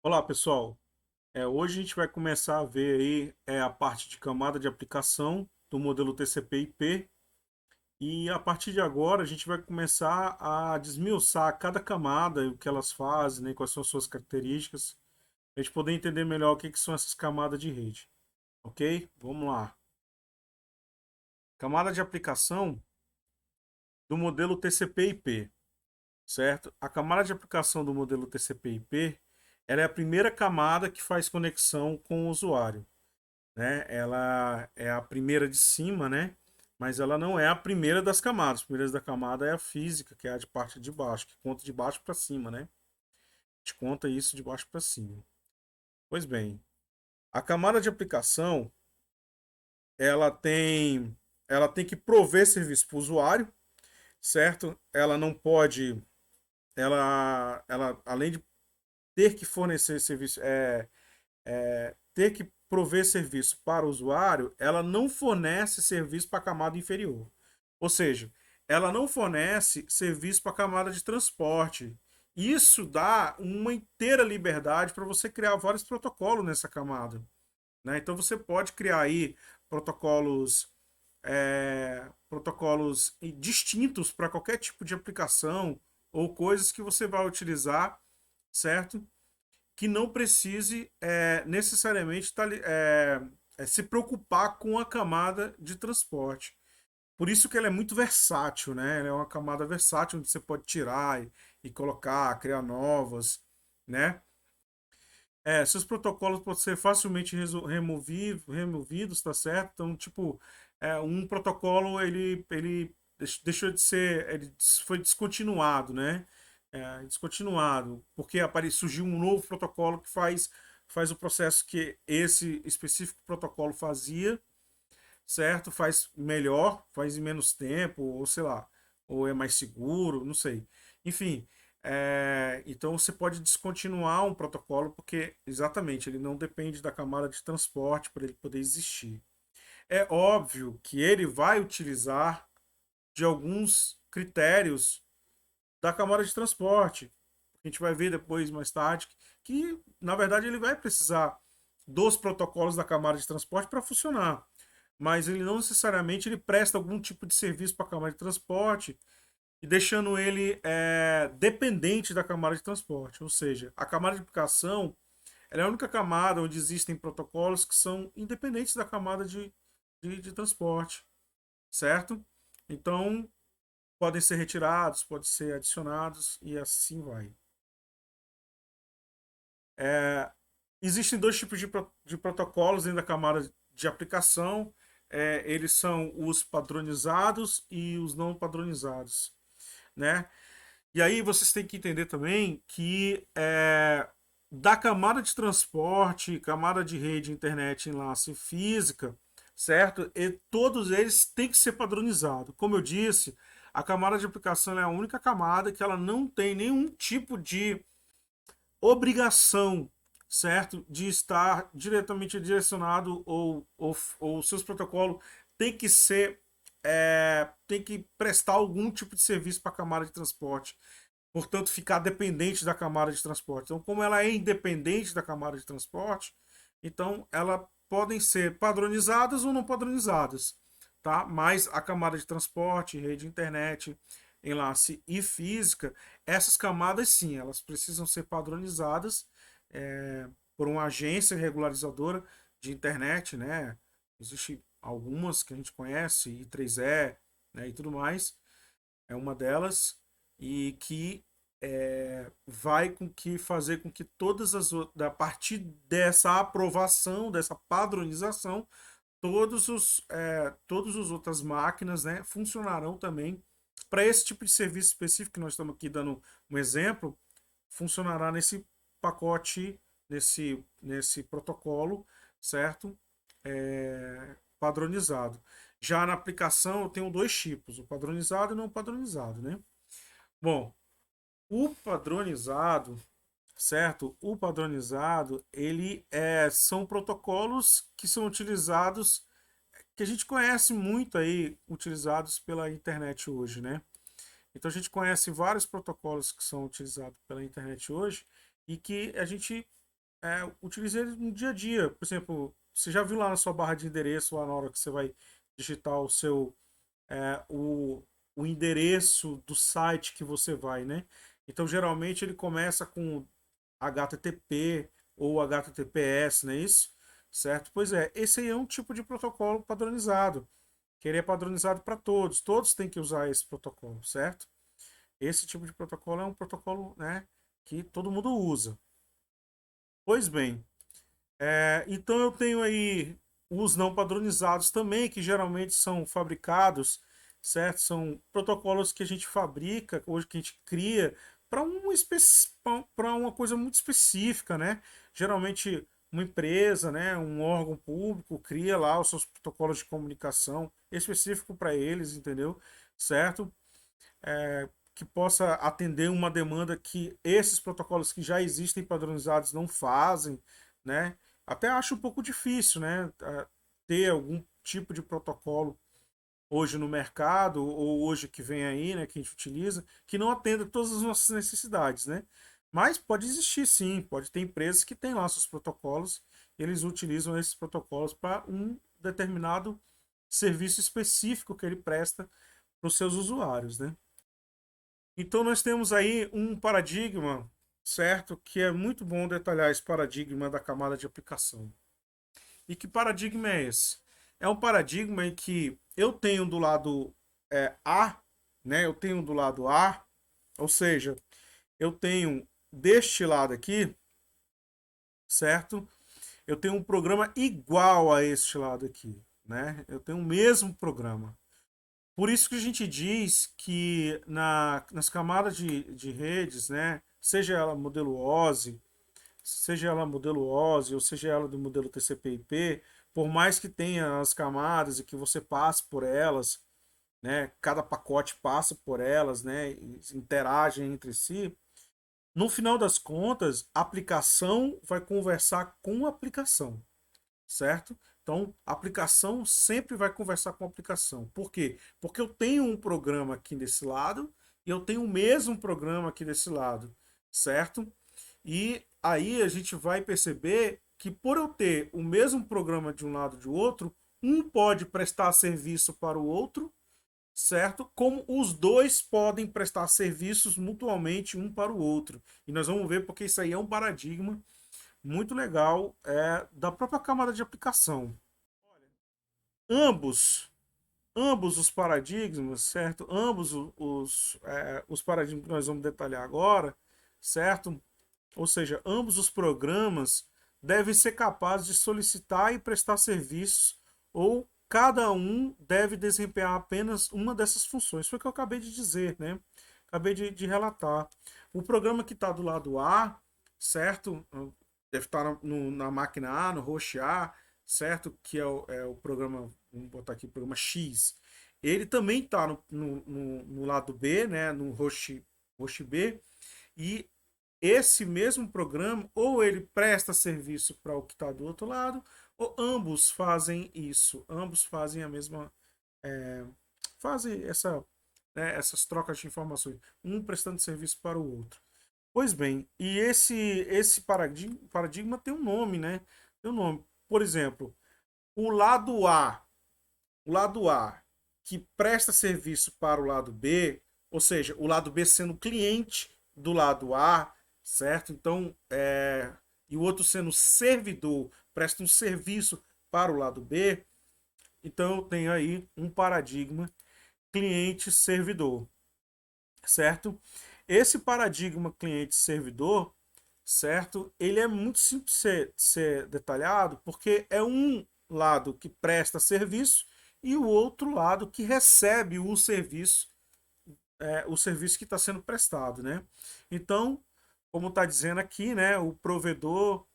Olá, pessoal. Hoje a gente vai começar a ver aí a parte de camada de aplicação do modelo TCP/IP e a partir de agora a gente vai começar a desmiuçar cada camada e o que elas fazem, né, quais são as suas características, a gente poder entender melhor o que que são essas camadas de rede, ok? Vamos lá. Camada de aplicação do modelo TCP/IP, certo? A camada de aplicação do modelo TCP/IP, ela é a primeira camada que faz conexão com o usuário, né? Ela é a primeira de cima, né? Mas ela não é a primeira das camadas. As primeiras da camada é a física, que é a de parte de baixo, que conta de baixo para cima, né? A gente conta isso de baixo para cima. Pois bem, a camada de aplicação, ela tem ela tem que prover serviço para o usuário, certo? Ela não pode, ela além de ter que fornecer serviço, ter que prover serviço para o usuário, ela não fornece serviço para a camada inferior. Ou seja, ela não fornece serviço para a camada de transporte. Isso dá uma inteira liberdade para você criar vários protocolos nessa camada, né? Então você pode criar aí protocolos, protocolos distintos para qualquer tipo de aplicação ou coisas que você vai utilizar, certo? Que não precise necessariamente se preocupar com a camada de transporte. Por isso que ela é muito versátil, né? Ela é uma camada versátil onde você pode tirar e colocar, criar novas, né? Seus protocolos podem ser facilmente removidos, tá certo? Então, tipo, um protocolo ele deixou de ser, ele foi descontinuado, né? Descontinuado, porque surgiu um novo protocolo que faz o processo que esse específico protocolo fazia, certo? Faz melhor, faz em menos tempo, ou sei lá, ou é mais seguro, não sei. Enfim, então você pode descontinuar um protocolo porque exatamente ele não depende da camada de transporte para ele poder existir. É óbvio que ele vai utilizar de alguns critérios da camada de transporte. A gente vai ver depois, mais tarde, que na verdade ele vai precisar dos protocolos da camada de transporte para funcionar. Mas ele não necessariamente ele presta algum tipo de serviço para a camada de transporte e deixando ele dependente da camada de transporte. Ou seja, a camada de aplicação ela é a única camada onde existem protocolos que são independentes da camada de transporte, certo? Então, podem ser retirados, podem ser adicionados e assim vai. É, Existem dois tipos de protocolos dentro da camada de aplicação. Eles são os padronizados e os não padronizados, né? E aí vocês têm que entender também que da camada de transporte, camada de rede, internet, enlace física, certo? E todos eles têm que ser padronizados. Como eu disse, a camada de aplicação é a única camada que ela não tem nenhum tipo de obrigação, certo? De estar diretamente direcionado ou seus protocolos tem que ser tem que prestar algum tipo de serviço para a camada de transporte, portanto ficar dependente da camada de transporte. Então, como ela é independente da camada de transporte, então ela podem ser padronizadas ou não padronizadas, tá? Mas a camada de transporte, rede internet, enlace e física, essas camadas sim, elas precisam ser padronizadas por uma agência regularizadora de internet, né? Existem algumas que a gente conhece, I3E, né, e tudo mais, é uma delas, e que vai com que fazer com que a partir dessa aprovação, dessa padronização, todos os outras máquinas, né, funcionarão também para esse tipo de serviço específico que nós estamos aqui dando um exemplo, funcionará nesse pacote, nesse protocolo, certo? Padronizado. Já na aplicação eu tenho dois tipos, o padronizado e não padronizado, né? Bom, o padronizado, certo? O padronizado, são protocolos que são utilizados, que a gente conhece muito aí, utilizados pela internet hoje, né? Então a gente conhece vários protocolos que são utilizados pela internet hoje e que a gente utilize ele no dia a dia. Por exemplo, você já viu lá na sua barra de endereço, lá na hora que você vai digitar o seu é, o, o endereço do site que você vai, né? Então, geralmente ele começa com HTTP ou HTTPS, não é isso? Certo? Pois é, esse aí é um tipo de protocolo padronizado, que ele é padronizado para todos. Todos têm que usar esse protocolo, certo? Esse tipo de protocolo é um protocolo, né, que todo mundo usa. Pois bem, então eu tenho aí os não padronizados também, que geralmente são fabricados, certo? São protocolos que a gente fabrica, hoje que a gente cria para uma coisa muito específica, né? Geralmente uma empresa, né, um órgão público cria lá os seus protocolos de comunicação específico para eles, entendeu? Certo? Que possa atender uma demanda que esses protocolos que já existem padronizados não fazem, né? Até acho um pouco difícil, né? Ter algum tipo de protocolo hoje no mercado ou hoje que vem aí, né, que a gente utiliza, que não atenda todas as nossas necessidades, né? Mas pode existir sim, pode ter empresas que têm lá seus protocolos, e eles utilizam esses protocolos para um determinado serviço específico que ele presta para os seus usuários, né? Então nós temos aí um paradigma, certo? Que é muito bom detalhar esse paradigma da camada de aplicação. E que paradigma é esse? É um paradigma em que eu tenho do lado A, né? Eu tenho do lado A, ou seja, eu tenho deste lado aqui, certo? Eu tenho um programa igual a este lado aqui, né? Eu tenho o mesmo programa. Por isso que a gente diz que nas camadas de redes, né, seja ela modelo OSI, seja ela modelo OSI ou seja ela do modelo TCP/IP, por mais que tenha as camadas e que você passe por elas, né, cada pacote passa por elas, né, e interagem entre si, no final das contas, a aplicação vai conversar com a aplicação, certo? Então, a aplicação sempre vai conversar com a aplicação. Por quê? Porque eu tenho um programa aqui desse lado e eu tenho o mesmo programa aqui desse lado, certo? E aí a gente vai perceber que por eu ter o mesmo programa de um lado e de outro, um pode prestar serviço para o outro, certo? Como os dois podem prestar serviços mutuamente um para o outro. E nós vamos ver porque isso aí é um paradigma muito legal da própria camada de aplicação. Ambos, ambos os paradigmas, certo? Ambos os paradigmas que nós vamos detalhar agora, certo? Ou seja, ambos os programas devem ser capazes de solicitar e prestar serviços, ou cada um deve desempenhar apenas uma dessas funções. Foi o que eu acabei de dizer, né? Acabei de relatar. O programa que está do lado A, certo? Deve estar na máquina A, no host A, certo? Que é o programa, vamos botar aqui, o programa X. Ele também está no lado B, né? No host B. E esse mesmo programa, ou ele presta serviço para o que está do outro lado, ou ambos fazem isso, ambos fazem a mesma, é, fazem essas trocas de informações, um prestando serviço para o outro. Pois bem, e esse paradigma tem um nome, né? Tem um nome. Por exemplo, o lado A, o lado A que presta serviço para o lado B, ou seja, o lado B sendo cliente do lado A, certo? Então, e o outro sendo servidor, presta um serviço para o lado B. Então, eu tenho aí um paradigma cliente-servidor, certo? Esse paradigma cliente-servidor, certo? Ele é muito simples de ser detalhado, porque é um lado que presta serviço e o outro lado que recebe o serviço que está sendo prestado, né? Então, como está dizendo aqui, né, o provedor,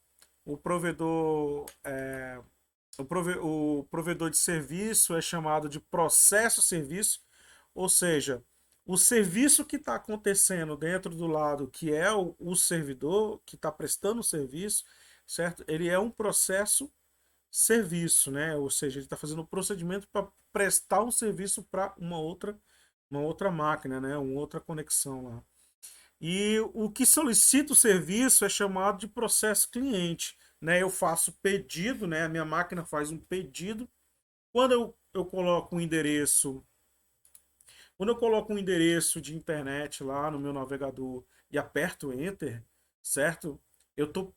o provedor de serviço é chamado de processo serviço, ou seja, o serviço que está acontecendo dentro do lado que é o servidor que está prestando o serviço, certo? Ele é um processo serviço, né? Ou seja, ele está fazendo um procedimento para prestar um serviço para uma outra máquina, né? Uma outra conexão lá. E o que solicita o serviço é chamado de processo cliente, né? Eu faço pedido, né? A minha máquina faz um pedido. Quando eu coloco um endereço, quando eu coloco um endereço de internet lá no meu navegador e aperto Enter, certo? Eu tô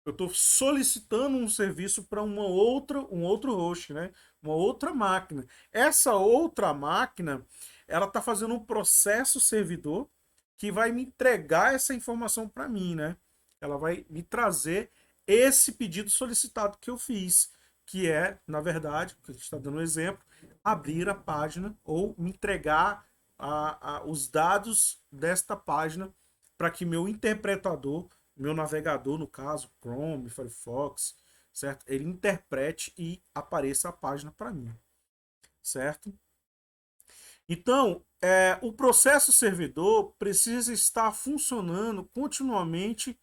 eu estou solicitando um serviço para um outro host, né? Uma outra máquina. Essa outra máquina, ela está fazendo um processo servidor que vai me entregar essa informação para mim, né? Ela vai me trazer esse pedido solicitado que eu fiz, que é, na verdade, que a gente está dando um exemplo, abrir a página ou me entregar os dados desta página para que meu interpretador, meu navegador, no caso, Chrome, Firefox, certo? Ele interprete e apareça a página para mim, certo? Então, o processo servidor precisa estar funcionando continuamente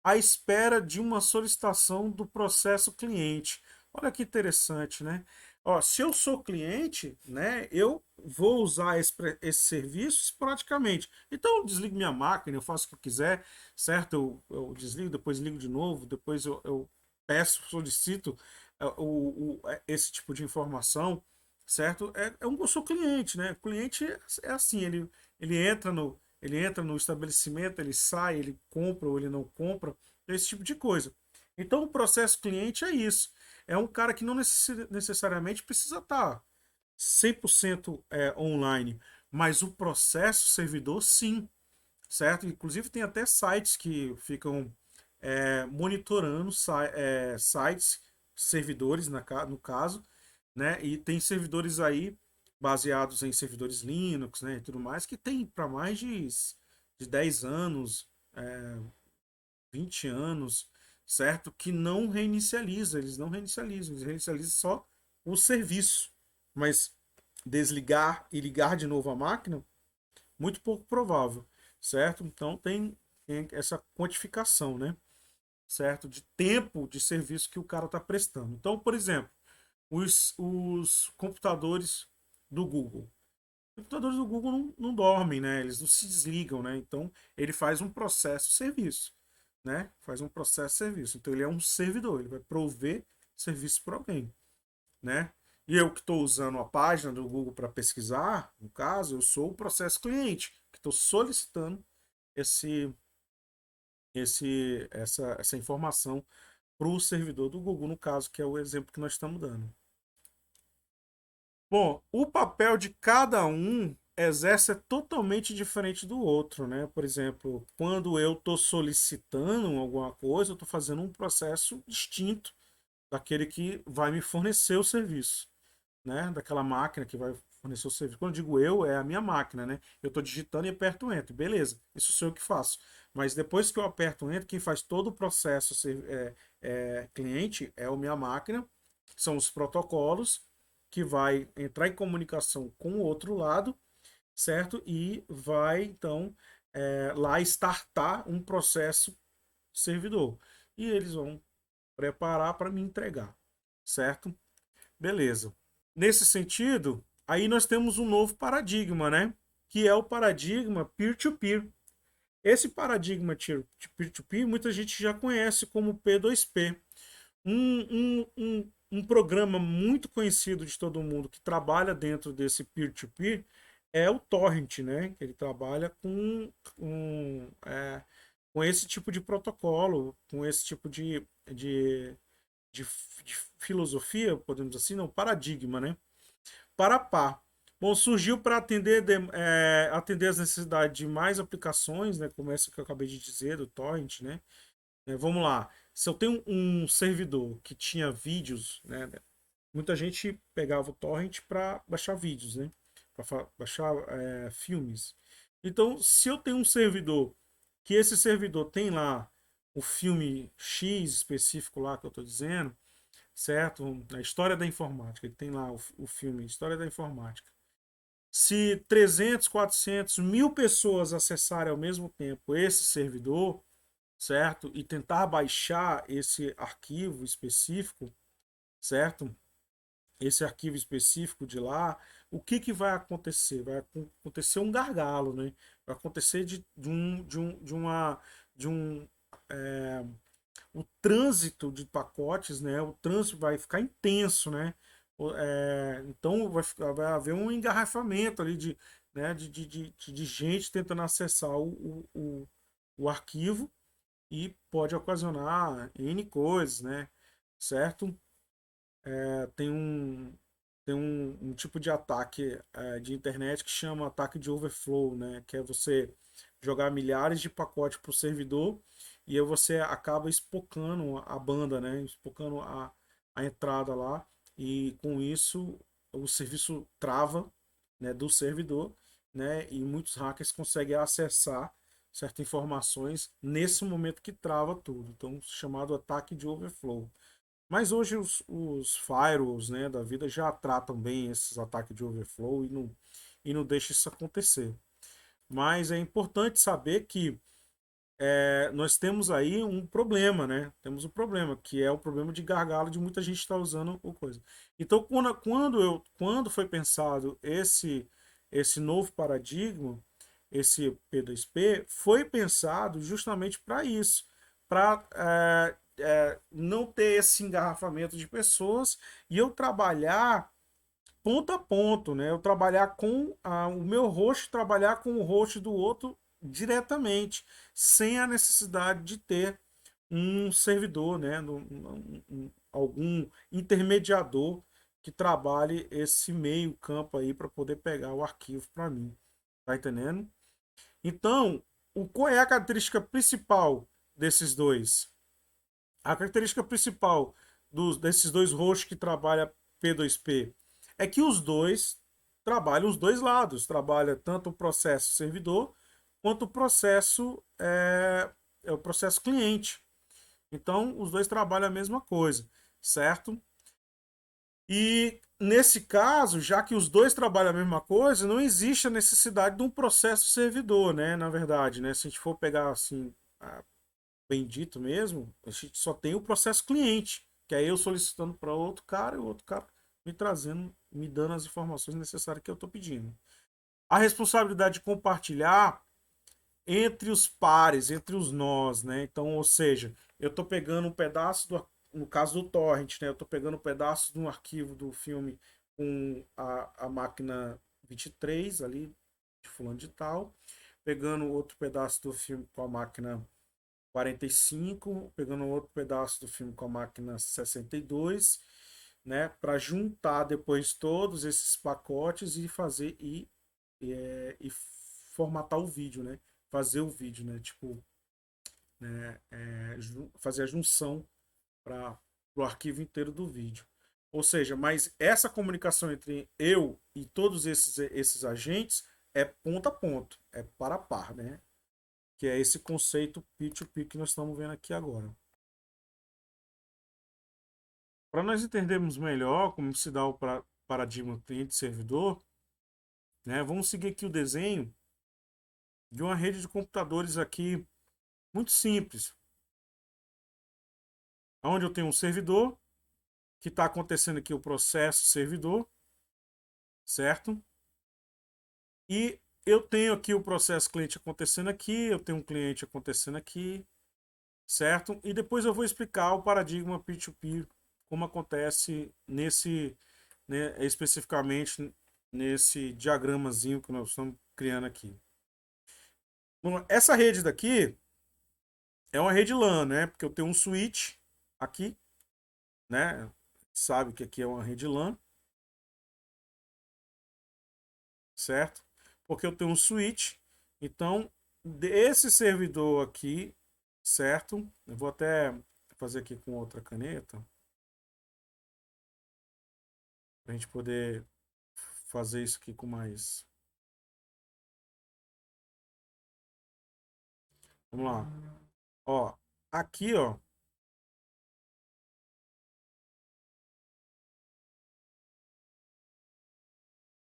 à espera de uma solicitação do processo cliente. Olha que interessante, né? Ó, se eu sou cliente, né, eu vou usar esse serviço esporadicamente. Então eu desligo minha máquina, eu faço o que eu quiser, certo? Eu desligo, depois ligo de novo, depois eu peço, solicito esse tipo de informação, certo? Eu sou cliente, né? O cliente é assim, ele entra ele entra no estabelecimento, ele sai, ele compra ou ele não compra, esse tipo de coisa. Então o processo cliente é isso. É um cara que não necessariamente precisa estar 100% online, mas o processo servidor sim, certo? Inclusive tem até sites que ficam monitorando sites, servidores no caso, né? E tem servidores aí baseados em servidores Linux, né, e tudo mais, que tem para mais de 10 anos, 20 anos, certo? Que não reinicializa, eles não reinicializam, eles reinicializam só o serviço. Mas desligar e ligar de novo a máquina, muito pouco provável, certo? Então tem essa quantificação, né? Certo? De tempo de serviço que o cara está prestando. Então, por exemplo, os computadores do Google. Os computadores do Google não dormem, né? Eles não se desligam, né? Então, ele faz um processo serviço, né? Faz um processo serviço. Então, ele é um servidor, ele vai prover serviço para alguém, né? E eu que estou usando a página do Google para pesquisar, no caso, eu sou o processo cliente, que estou solicitando esse, essa informação para o servidor do Google, no caso, que é o exemplo que nós estamos dando. Bom, o papel de cada um exerce totalmente diferente do outro, né? Por exemplo, quando eu estou solicitando alguma coisa, eu estou fazendo um processo distinto daquele que vai me fornecer o serviço, né? Daquela máquina que vai fornecer o serviço. Quando eu digo eu, é a minha máquina, né? Eu estou digitando e aperto Enter, beleza? Isso sou eu que faço. Mas depois que eu aperto Enter, quem faz todo o processo cliente é a minha máquina, são os protocolos que vai entrar em comunicação com o outro lado, certo? E vai então lá startar um processo servidor. E eles vão preparar para me entregar, certo? Beleza. Nesse sentido, aí nós temos um novo paradigma, né? Que é o paradigma peer-to-peer. Esse paradigma de peer-to-peer muita gente já conhece como P2P. Um programa muito conhecido de todo mundo que trabalha dentro desse peer-to-peer é o Torrent, né? Ele trabalha com esse tipo de protocolo, com esse tipo de, de filosofia, podemos dizer assim, não, paradigma, né? Para pá. Bom, surgiu para atender as necessidades de mais aplicações, né? Como essa que eu acabei de dizer, do Torrent, né? Vamos lá. Se eu tenho um servidor que tinha vídeos, né? Muita gente pegava o torrent para baixar vídeos, né? Para baixar filmes. Então, se eu tenho um servidor que esse servidor tem lá o filme X específico lá que eu estou dizendo, certo? A história da informática, ele tem lá o filme História da Informática. Se 300, 400, 1000 pessoas acessarem ao mesmo tempo esse servidor, certo? E tentar baixar esse arquivo específico, certo? Esse arquivo específico de lá, o que vai acontecer? Vai acontecer um gargalo, né? vai acontecer de um é, o trânsito de pacotes, né? O trânsito vai ficar intenso, né? Então vai haver um engarrafamento ali né, de gente tentando acessar o arquivo e pode ocasionar N coisas, né? Certo? Tem um tipo de ataque de internet que chama ataque de overflow, né? Que é você jogar milhares de pacotes para o servidor e aí você acaba espocando a banda, né? Espocando a entrada lá e com isso o serviço trava, né, do servidor, né? E muitos hackers conseguem acessar certas informações nesse momento que trava tudo. Então, chamado ataque de overflow. Mas hoje os firewalls, né, da vida já tratam bem esses ataques de overflow e não deixa isso acontecer. Mas é importante saber que nós temos aí um problema, né? Temos um problema, que é o problema de gargalo de muita gente estar usando o coisa. Então, quando foi pensado esse novo paradigma, esse P2P, foi pensado justamente para isso, para não ter esse engarrafamento de pessoas e eu trabalhar ponto a ponto, né? Eu trabalhar com o meu host, trabalhar com o host do outro diretamente, sem a necessidade de ter um servidor, né? Algum intermediador que trabalhe esse meio campo aí para poder pegar o arquivo para mim. Tá entendendo? Então, qual é a característica principal desses dois? A característica principal desses dois hosts que trabalham P2P é que os dois trabalham os dois lados. Trabalha tanto o processo servidor quanto o processo cliente. Então, os dois trabalham a mesma coisa, certo? E nesse caso, já que os dois trabalham a mesma coisa, não existe a necessidade de um processo servidor, né? Na verdade, né? Se a gente for pegar assim, bem dito mesmo, a gente só tem o processo cliente, que é eu solicitando para outro cara e o outro cara me trazendo, me dando as informações necessárias que eu estou pedindo. A responsabilidade de compartilhar entre os pares, entre os nós, né? Então, ou seja, eu estou pegando um pedaço no caso do torrent, né? Eu estou pegando um pedaço de um arquivo do filme com a máquina 23 ali de fulano de tal, pegando outro pedaço do filme com a máquina 45, pegando outro pedaço do filme com a máquina 62, né, para juntar depois todos esses pacotes e fazer e formatar o vídeo, né, fazer o vídeo, né, tipo, né, fazer a junção para o arquivo inteiro do vídeo. Ou seja, mas essa comunicação entre eu e todos esses agentes é ponto a ponto, é par a par, né? Que é esse conceito P2P que nós estamos vendo aqui agora. Para nós entendermos melhor como se dá o paradigma cliente-servidor, né, vamos seguir aqui o desenho de uma rede de computadores aqui muito simples, onde eu tenho um servidor, que está acontecendo aqui o processo servidor, certo? E eu tenho aqui o processo cliente acontecendo aqui, eu tenho um cliente acontecendo aqui, certo? E depois eu vou explicar o paradigma P2P, como acontece né, especificamente nesse diagramazinho que nós estamos criando aqui. Bom, essa rede daqui é uma rede LAN, né? Porque eu tenho um switch aqui, né? Sabe que aqui é uma rede LAN, certo? Porque eu tenho um switch. Então, desse servidor aqui, certo? Eu vou até fazer aqui com outra caneta, para a gente poder fazer isso aqui com mais. Vamos lá. Ó, aqui, ó,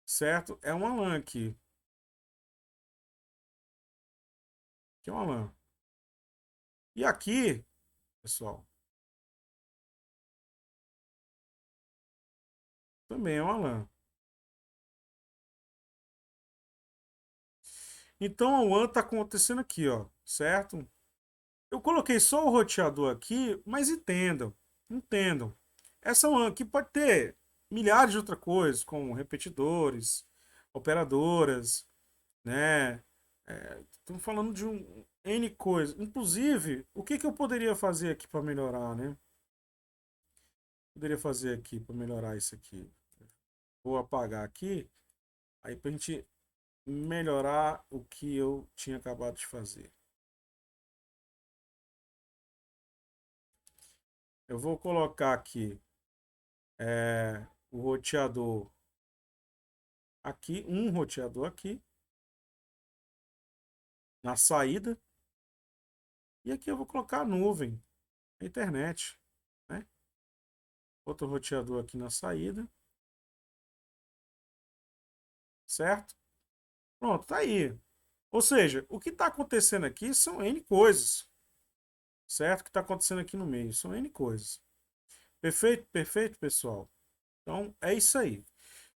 certo? É uma LAN aqui. Aqui é uma LAN. E aqui, pessoal, também é uma LAN. Então a WAN está acontecendo aqui, ó, certo? Eu coloquei só o roteador aqui, mas entendam, entendam. Essa WAN aqui pode ter milhares de outras coisas, como repetidores, operadoras, né? Estamos falando de um N coisas. Inclusive, o que que eu poderia fazer aqui para melhorar, né? Poderia fazer aqui para melhorar isso aqui. Vou apagar aqui, aí para a gente melhorar o que eu tinha acabado de fazer. Eu vou colocar aqui o roteador aqui, um roteador aqui na saída, e aqui eu vou colocar a nuvem, a internet, né? Outro roteador aqui na saída, certo? Pronto, tá aí. Ou seja, o que está acontecendo aqui são N coisas, certo? O que está acontecendo aqui no meio são N coisas. Perfeito? Perfeito, pessoal? Então, é isso aí.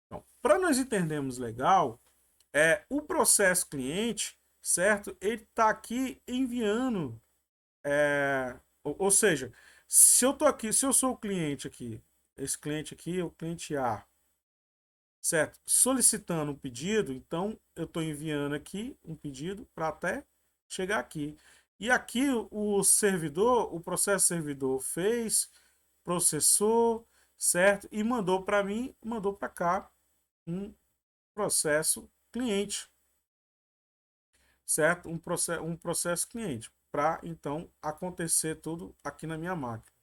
Então, para nós entendermos legal, o processo cliente, certo? Ele está aqui enviando, ou seja, se eu tô aqui, se eu sou o cliente aqui, esse cliente aqui é o cliente A, certo? Solicitando um pedido, então eu estou enviando aqui um pedido para até chegar aqui. E aqui o servidor, o processo servidor fez, processou, certo? E mandou para mim, mandou para cá um processo cliente, certo? Um processo cliente, para então acontecer tudo aqui na minha máquina,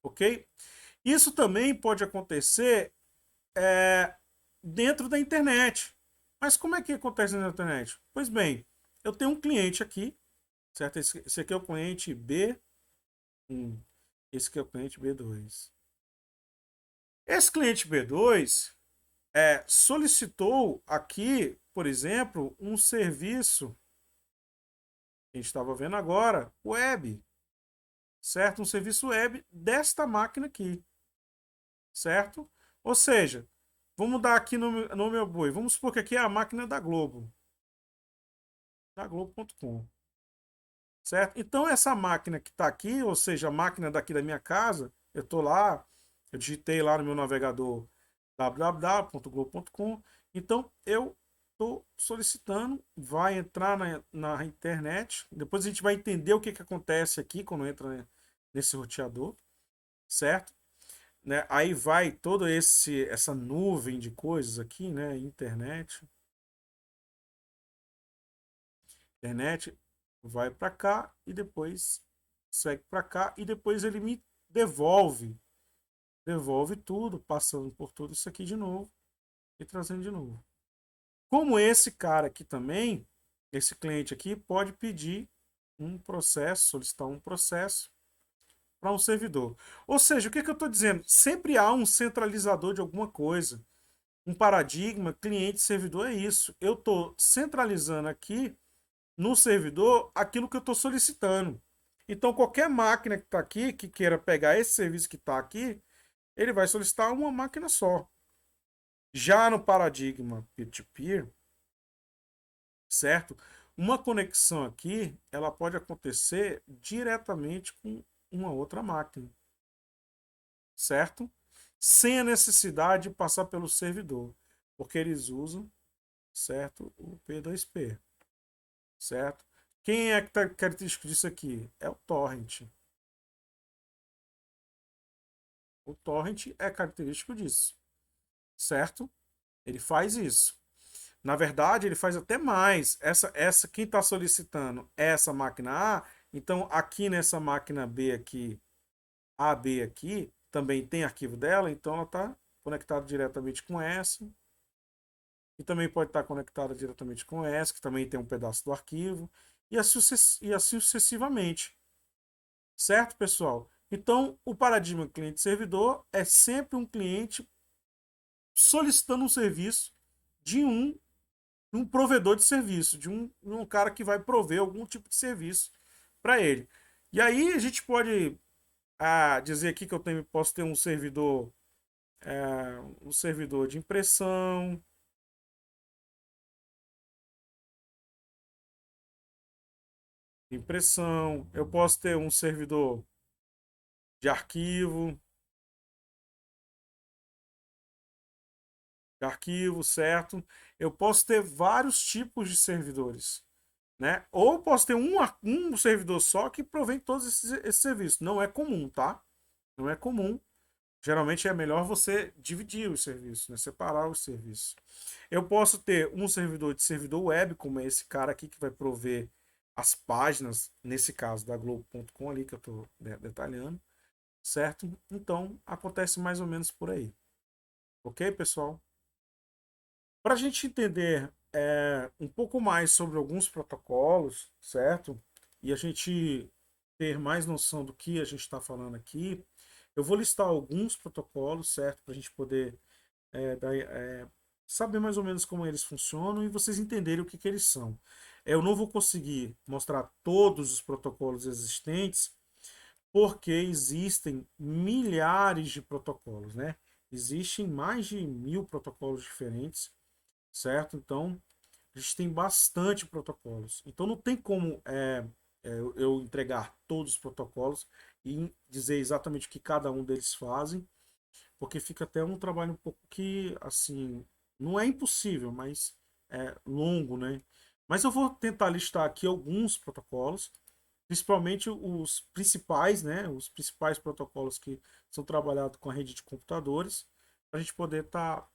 ok? Isso também pode acontecer é, dentro da internet. Mas como é que acontece na internet? Pois bem, eu tenho um cliente aqui, certo? Esse aqui é o cliente B1, esse aqui é o cliente B2. Esse cliente B2 solicitou aqui, por exemplo, um serviço que a gente estava vendo agora, web, certo? Um serviço web desta máquina aqui, certo? Ou seja, vamos dar aqui no meu boi. Vamos supor que aqui é a máquina da Globo.com, certo? Então essa máquina que está aqui, ou seja, a máquina daqui da minha casa, eu estou lá, eu digitei lá no meu navegador www.globo.com, então eu estou solicitando, vai entrar na internet, depois a gente vai entender o que, que acontece aqui quando entra, né, nesse roteador, certo? Né? Aí vai toda essa nuvem de coisas aqui, né? Internet vai para cá e depois segue para cá e depois ele me devolve tudo, passando por tudo isso aqui de novo e trazendo de novo. Como esse cara aqui também, esse cliente aqui pode pedir um processo, solicitar um processo para um servidor. Ou seja, o que, que eu estou dizendo? Sempre há um centralizador de alguma coisa. Um paradigma cliente-servidor é isso. Eu estou centralizando aqui no servidor aquilo que eu estou solicitando. Então, qualquer máquina que está aqui, que queira pegar esse serviço que está aqui, ele vai solicitar uma máquina só. Já no paradigma peer-to-peer, certo? Uma conexão aqui, ela pode acontecer diretamente com uma outra máquina, certo? Sem a necessidade de passar pelo servidor, porque eles usam, certo, o P2P, certo? Quem é que está característico disso aqui? É o torrent. O torrent é característico disso, certo? Ele faz isso. Na verdade, ele faz até mais. Essa quem está solicitando essa máquina A, então aqui nessa máquina B aqui, AB aqui, também tem arquivo dela, então ela está conectada diretamente com essa. E também pode estar conectada diretamente com essa, que também tem um pedaço do arquivo. E assim sucessivamente. Certo, pessoal? Então, o paradigma cliente-servidor é sempre um cliente solicitando um serviço de um provedor de serviço, de um cara que vai prover algum tipo de serviço para ele. E aí a gente pode dizer aqui que posso ter um servidor de impressão, impressão. Eu posso ter um servidor de arquivo, certo? Eu posso ter vários tipos de servidores, né? Ou posso ter um servidor só que provém todos esses serviços. Não é comum, tá? Não é comum. Geralmente é melhor você dividir os serviços, né? Separar os serviços. Eu posso ter um servidor de servidor web, como é esse cara aqui que vai prover as páginas, nesse caso da Globo.com ali que eu estou detalhando, certo? Então acontece mais ou menos por aí. Ok, pessoal? Para a gente entender um pouco mais sobre alguns protocolos, certo? E a gente ter mais noção do que a gente está falando aqui, eu vou listar alguns protocolos, certo? Para a gente poder saber mais ou menos como eles funcionam e vocês entenderem o que eles são. Eu não vou conseguir mostrar todos os protocolos existentes, porque existem milhares de protocolos, né? Existem mais de 1000 protocolos diferentes, certo? Então, a gente tem bastante protocolos. Então, não tem como eu entregar todos os protocolos e dizer exatamente o que cada um deles fazem, porque fica até um trabalho um pouco que, assim, não é impossível, mas é longo, né? Mas eu vou tentar listar aqui alguns protocolos, principalmente os principais, né? Os principais protocolos que são trabalhados com a rede de computadores, para a gente poder tá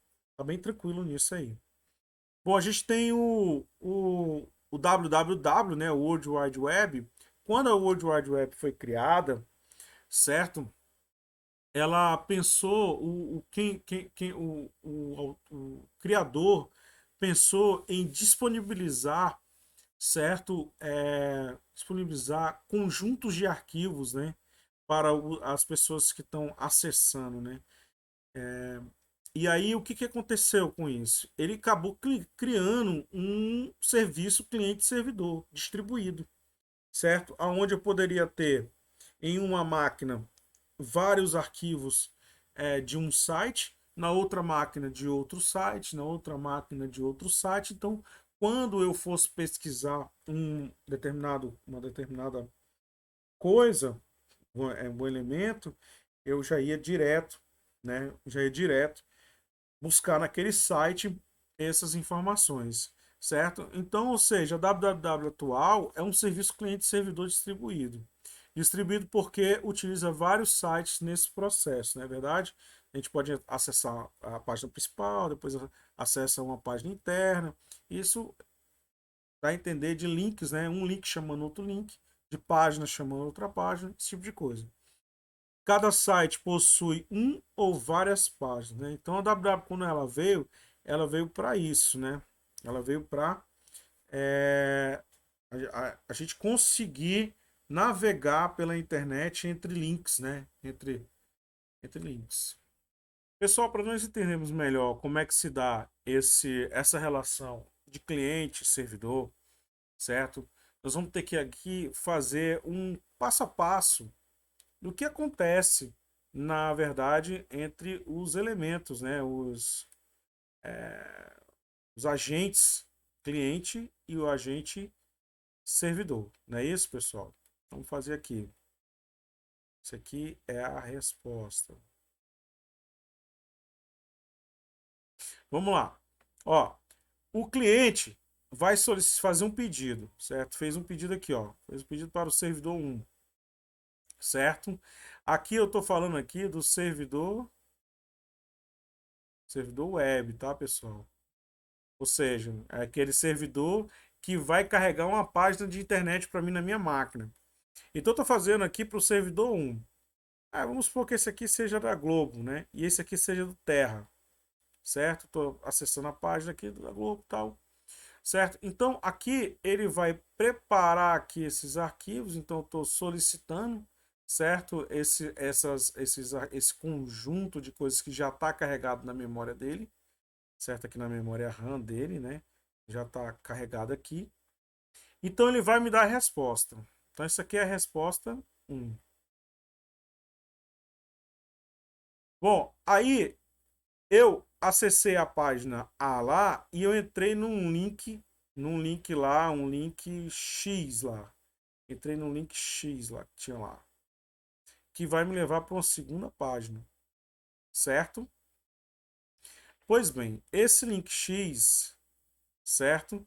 bem tranquilo nisso aí. Bom, a gente tem o www, né? O World Wide Web. Quando a World Wide Web foi criada, certo? Ela pensou, o criador pensou em disponibilizar, certo? Disponibilizar conjuntos de arquivos, né? Para as pessoas que estão acessando, né? E aí, o que aconteceu com isso? Ele acabou criando um serviço cliente-servidor distribuído, certo? Onde eu poderia ter em uma máquina vários arquivos de um site, na outra máquina de outro site, na outra máquina de outro site. Então, quando eu fosse pesquisar uma determinada coisa, um elemento, eu já ia direto, né? Já ia direto buscar naquele site essas informações, certo? Então, ou seja, a www atual é um serviço cliente-servidor distribuído. Distribuído porque utiliza vários sites nesse processo, não é verdade? A gente pode acessar a página principal, depois acessa uma página interna. Isso dá a entender de links, né? Um link chamando outro link, de página chamando outra página, esse tipo de coisa. Cada site possui um ou várias páginas, né? Então a WW, quando ela veio para isso, né? Ela veio para é, a gente conseguir navegar pela internet entre links, né? Entre links. Pessoal, para nós entendermos melhor como é que se dá essa relação de cliente e servidor, certo? Nós vamos ter que aqui fazer um passo a passo do que acontece, na verdade, entre os elementos, né? Os agentes cliente e o agente servidor. Não é isso, pessoal? Vamos fazer aqui. Isso aqui é a resposta. Vamos lá. Ó, o cliente vai fazer um pedido, certo? Fez um pedido aqui, ó. Fez um pedido para o servidor 1, certo? Aqui eu estou falando aqui do servidor web, tá, pessoal? Ou seja, é aquele servidor que vai carregar uma página de internet para mim na minha máquina. Então, eu estou fazendo aqui para o servidor 1. Vamos supor que esse aqui seja da Globo, né? E esse aqui seja do Terra, certo? Estou acessando a página aqui da Globo e tal, certo? Então, aqui ele vai preparar aqui esses arquivos. Então, eu estou solicitando, certo? Esse conjunto de coisas que já está carregado na memória dele, certo? Aqui na memória RAM dele, né? Já está carregado aqui. Então ele vai me dar a resposta. Então isso aqui é a resposta 1. Bom, aí eu acessei a página A lá e eu entrei num link lá, um link X lá. Entrei no link X lá, que tinha lá. Que vai me levar para uma segunda página, certo? Pois bem, esse link X, certo?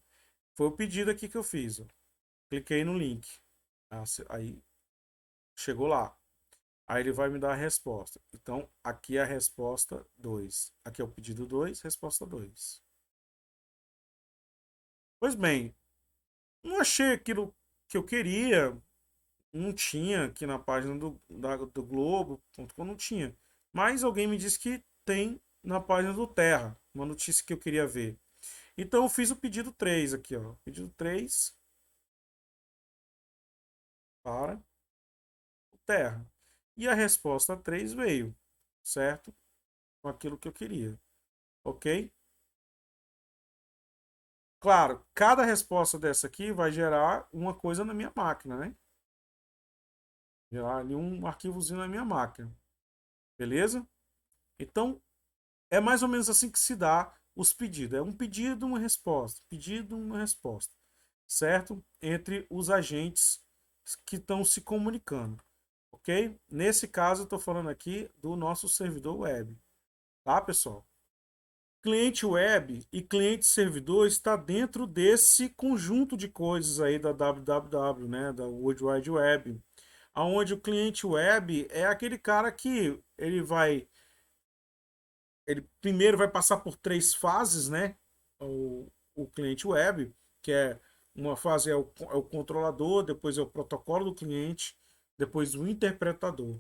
Foi o pedido aqui que eu fiz. Ó. Cliquei no link. Aí chegou lá. Aí ele vai me dar a resposta. Então, aqui é a resposta 2. Aqui é o pedido 2, resposta 2. Pois bem, não achei aquilo que eu queria. Não tinha aqui na página do Globo.com, não tinha. Mas alguém me disse que tem na página do Terra, uma notícia que eu queria ver. Então eu fiz o pedido 3 aqui, ó. Pedido 3 para o Terra. E a resposta 3 veio, certo? Com aquilo que eu queria. Ok? Claro, cada resposta dessa aqui vai gerar uma coisa na minha máquina, né? Gerar ali um arquivozinho na minha máquina. Beleza? Então, é mais ou menos assim que se dá os pedidos. É um pedido, uma resposta. Pedido, uma resposta. Certo? Entre os agentes que estão se comunicando. Ok? Nesse caso, eu estou falando aqui do nosso servidor web. Tá, pessoal? Cliente web e cliente servidor está dentro desse conjunto de coisas aí da www, né, da World Wide Web, aonde o cliente web é aquele cara que ele primeiro vai passar por três fases, né, o cliente web, que é uma fase é o controlador, depois é o protocolo do cliente, depois o interpretador,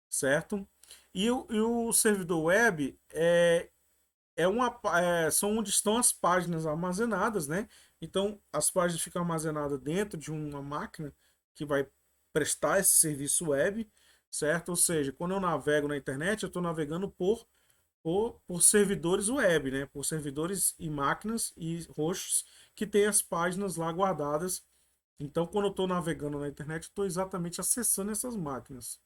certo? E o servidor web são onde estão as páginas armazenadas, né? Então, as páginas ficam armazenadas dentro de uma máquina que vai prestar esse serviço web, certo? Ou seja, quando eu navego na internet, eu estou navegando por servidores web, né? Por servidores e máquinas e hosts que têm as páginas lá guardadas. Então, quando eu estou navegando na internet, eu estou exatamente acessando essas máquinas,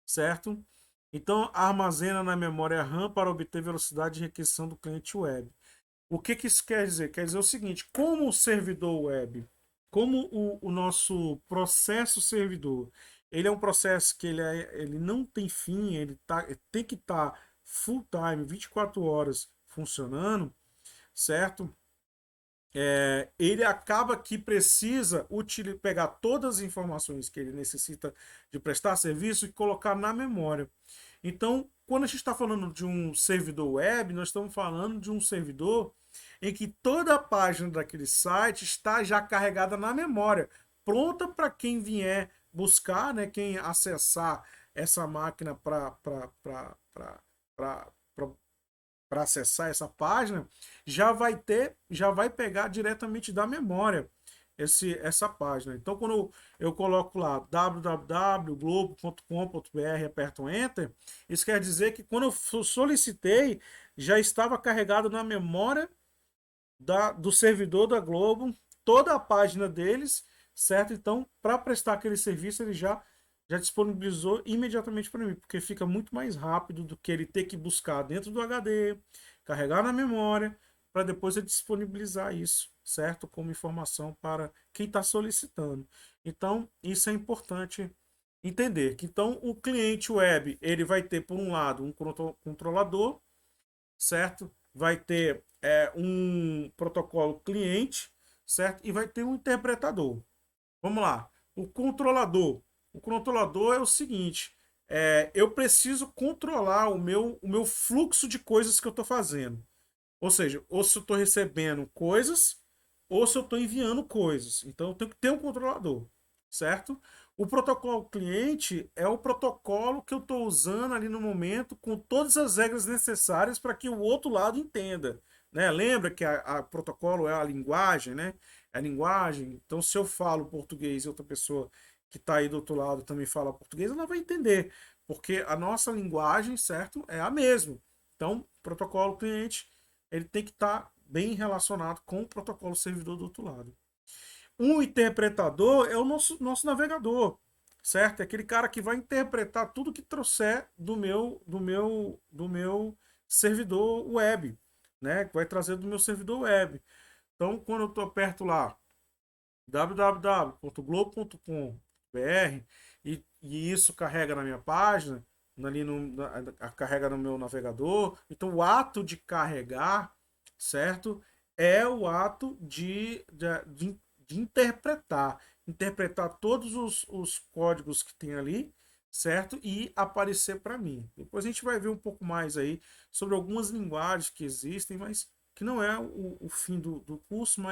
certo? Então, armazena na memória RAM para obter velocidade de requisição do cliente web. O que, que isso quer dizer? Quer dizer o seguinte: como o servidor web, como o nosso processo servidor, ele é um processo que ele não tem fim, tem que estar full time, 24 horas funcionando, certo? Ele acaba que precisa pegar todas as informações que ele necessita de prestar serviço e colocar na memória. Então, quando a gente está falando de um servidor web, nós estamos falando de um servidor em que toda a página daquele site está já carregada na memória, pronta para quem vier buscar, né, quem acessar essa máquina para acessar essa página, já vai pegar diretamente da memória essa página. Então, quando eu coloco lá www.globo.com.br, aperto um Enter, isso quer dizer que quando eu solicitei, já estava carregado na memória do servidor da Globo, toda a página deles, certo? Então, para prestar aquele serviço, ele já disponibilizou imediatamente para mim, porque fica muito mais rápido do que ele ter que buscar dentro do HD, carregar na memória, para depois ele disponibilizar isso, certo? Como informação para quem está solicitando. Então, isso é importante entender que então o cliente web ele vai ter por um lado um controlador, certo? Vai ter um protocolo cliente, certo? E vai ter um interpretador. Vamos lá. O controlador. O controlador é o seguinte: eu preciso controlar o meu fluxo de coisas que eu estou fazendo. Ou seja, ou se eu estou recebendo coisas, ou se eu estou enviando coisas. Então eu tenho que ter um controlador, certo? O protocolo cliente é o protocolo que eu estou usando ali no momento com todas as regras necessárias para que o outro lado entenda. Né? Lembra que a protocolo é a linguagem, né? É a linguagem. Então, se eu falo português e outra pessoa que está aí do outro lado também fala português, ela vai entender. Porque a nossa linguagem, certo, é a mesma. Então, protocolo cliente ele tem que estar bem relacionado com o protocolo servidor do outro lado. Um interpretador é o nosso navegador, certo? É aquele cara que vai interpretar tudo que trouxer do meu servidor web, né? Que vai trazer do meu servidor web. Então, quando eu tô aperto lá www.globo.com.br e isso carrega na minha página, ali carrega no meu navegador. Então, o ato de carregar, certo? É o ato de interpretar todos os códigos que tem ali, certo? E aparecer para mim. Depois a gente vai ver um pouco mais aí sobre algumas linguagens que existem, mas que não é o fim do curso,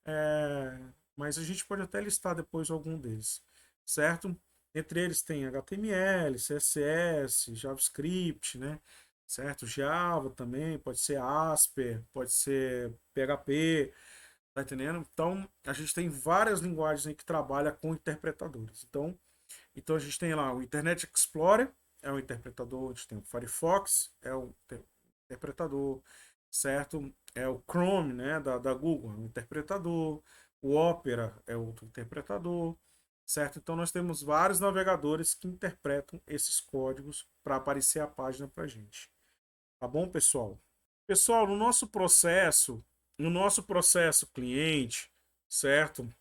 é, mas a gente pode até listar depois algum deles, certo? Entre eles tem HTML, CSS, JavaScript, né? Certo? Java também, pode ser Asper, pode ser PHP, tá entendendo? Então, a gente tem várias linguagens aí que trabalham com interpretadores. Então a gente tem lá o Internet Explorer, é um interpretador, a gente tem o Firefox, é um interpretador, certo? É o Chrome, né, da Google, é um interpretador, o Opera é outro interpretador, certo? Então nós temos vários navegadores que interpretam esses códigos para aparecer a página para a gente. Tá bom, pessoal? Pessoal, no nosso processo cliente, certo?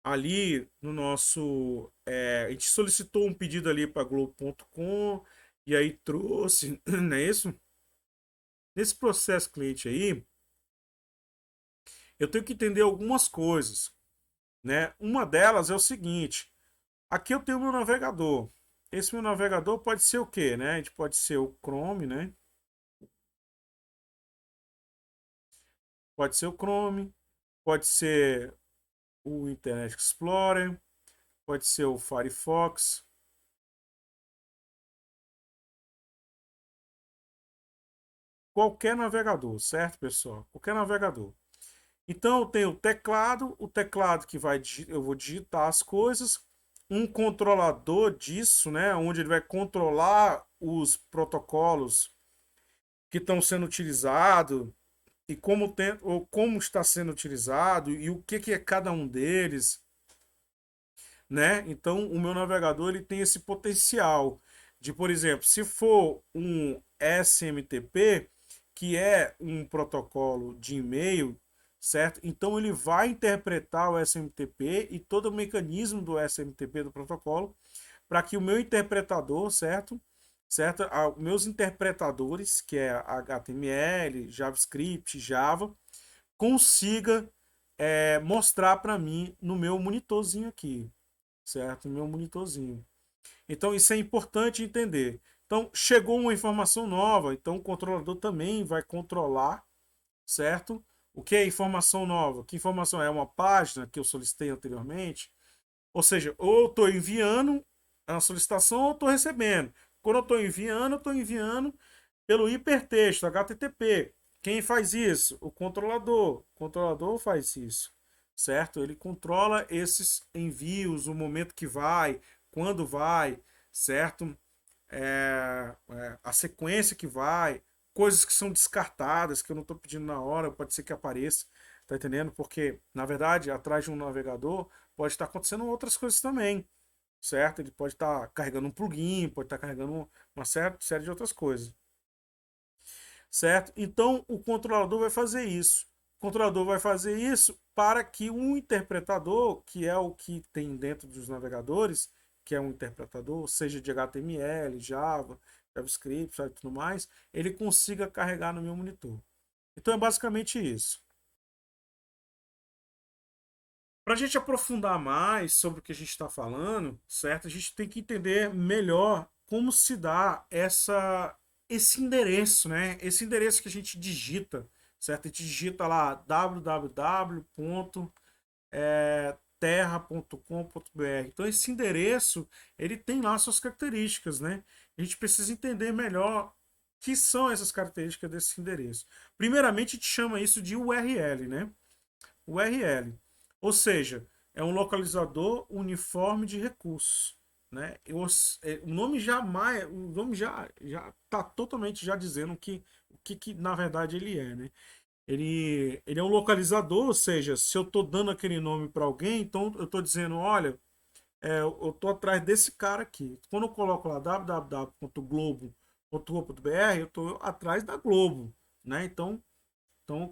Ali no nosso. A gente solicitou um pedido ali para Globo.com e aí trouxe, não é isso? Nesse processo cliente aí, eu tenho que entender algumas coisas, né? Uma delas é o seguinte: aqui eu tenho meu navegador. Esse meu navegador pode ser o quê, né? A gente pode ser o Chrome, né? Pode ser o Chrome, pode ser o Internet Explorer, pode ser o Firefox, qualquer navegador, certo, pessoal? Qualquer navegador. Então eu tenho o teclado que eu vou digitar as coisas, um controlador disso, né, onde ele vai controlar os protocolos que estão sendo utilizados e como está sendo utilizado e o que é cada um deles, né? Então o meu navegador ele tem esse potencial de, por exemplo, se for um SMTP, que é um protocolo de e-mail, certo? Então ele vai interpretar o SMTP e todo o mecanismo do SMTP do protocolo para que o meu interpretador, certo? Certo? Meus interpretadores, que é HTML, JavaScript, Java, consiga mostrar para mim no meu monitorzinho aqui, certo? No meu monitorzinho. Então isso é importante entender. Então chegou uma informação nova, então o controlador também vai controlar, certo? O que é informação nova? Que informação é uma página que eu solicitei anteriormente? Ou seja, ou eu estou enviando a solicitação ou estou recebendo. Quando eu estou enviando pelo hipertexto, HTTP. Quem faz isso? O controlador. O controlador faz isso, certo? Ele controla esses envios, o momento que vai, quando vai, certo? A sequência que vai, coisas que são descartadas, que eu não estou pedindo na hora, pode ser que apareça, tá entendendo? Porque, na verdade, atrás de um navegador pode estar acontecendo outras coisas também, certo? Ele pode estar carregando um plugin, pode estar carregando uma série de outras coisas, certo? Então, o controlador vai fazer isso. O controlador vai fazer isso para que um interpretador, que é o que tem dentro dos navegadores, que é um interpretador, seja de HTML, Java, JavaScript e tudo mais, ele consiga carregar no meu monitor. Então é basicamente isso. Para a gente aprofundar mais sobre o que a gente está falando, certo? A gente tem que entender melhor como se dá esse endereço, né? Esse endereço que a gente digita, certo? A gente digita lá www.terra.com.br. Então esse endereço, ele tem lá suas características, né? A gente precisa entender melhor que são essas características desse endereço. Primeiramente, a gente chama isso de URL, né? URL. Ou seja, é um localizador uniforme de recursos. Né? O nome já está totalmente já dizendo o que na verdade ele é. Né? Ele é um localizador, ou seja, se eu estou dando aquele nome para alguém, então eu estou dizendo, olha, eu estou atrás desse cara aqui. Quando eu coloco lá www.globo.com.br, eu estou atrás da Globo. Né? Então,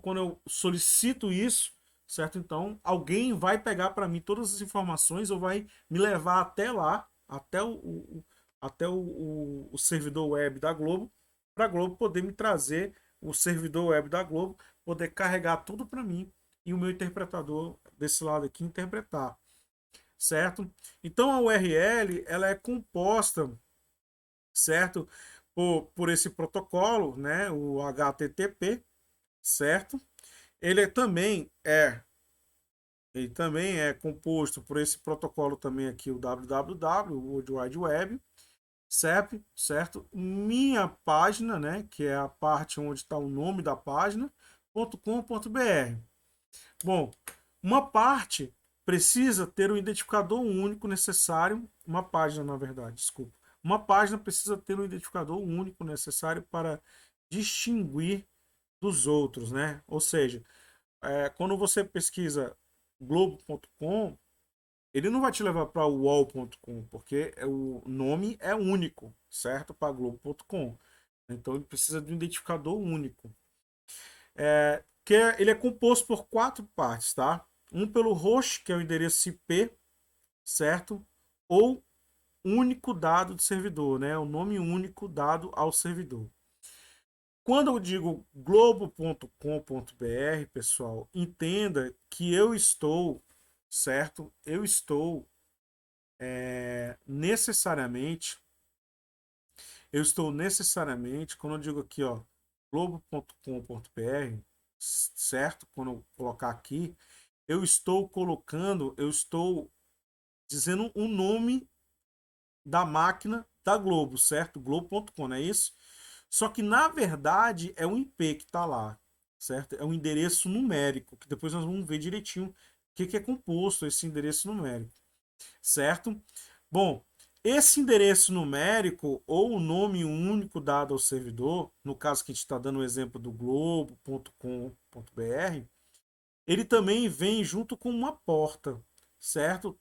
quando eu solicito isso, certo? Então, alguém vai pegar para mim todas as informações ou vai me levar até lá, até o servidor web da Globo, para a Globo poder me trazer o servidor web da Globo, poder carregar tudo para mim e o meu interpretador desse lado aqui interpretar, certo? Então a URL ela é composta, certo? Por esse protocolo, né? O HTTP, certo? Ele também é composto por esse protocolo também aqui, o www, o World Wide Web, certo? Minha página, né, que é a parte onde está o nome da página, .com.br. Bom, uma parte precisa ter um identificador único necessário, uma página, na verdade, desculpa. Uma página precisa ter um identificador único necessário para distinguir dos outros, né? Ou seja, quando você pesquisa globo.com, ele não vai te levar para o wall.com, porque o nome é único, certo? Para globo.com. Então ele precisa de um identificador único. Ele é composto por quatro partes, tá? Um pelo host, que é o endereço IP, certo? Ou único dado do servidor, né? O nome único dado ao servidor. Quando eu digo globo.com.br, pessoal, entenda que eu estou, certo? Eu estou necessariamente, quando eu digo aqui, ó, globo.com.br, certo? Quando eu colocar aqui, eu estou dizendo o nome da máquina da Globo, certo? Globo.com, não é isso? Só que na verdade é um IP que está lá, certo? É um endereço numérico, que depois nós vamos ver direitinho o que é composto esse endereço numérico, certo? Bom, esse endereço numérico ou o nome único dado ao servidor, no caso que a gente está dando o exemplo do globo.com.br, ele também vem junto com uma porta, certo?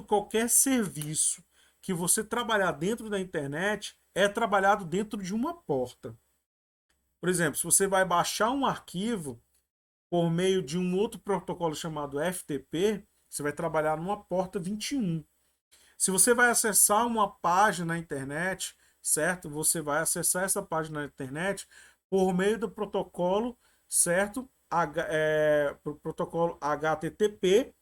Qualquer serviço que você trabalhar dentro da internet é trabalhado dentro de uma porta. Por exemplo, se você vai baixar um arquivo por meio de um outro protocolo chamado FTP, você vai trabalhar numa porta 21. Se você vai acessar uma página na internet, certo? Você vai acessar essa página na internet por meio do protocolo, certo? Protocolo HTTP,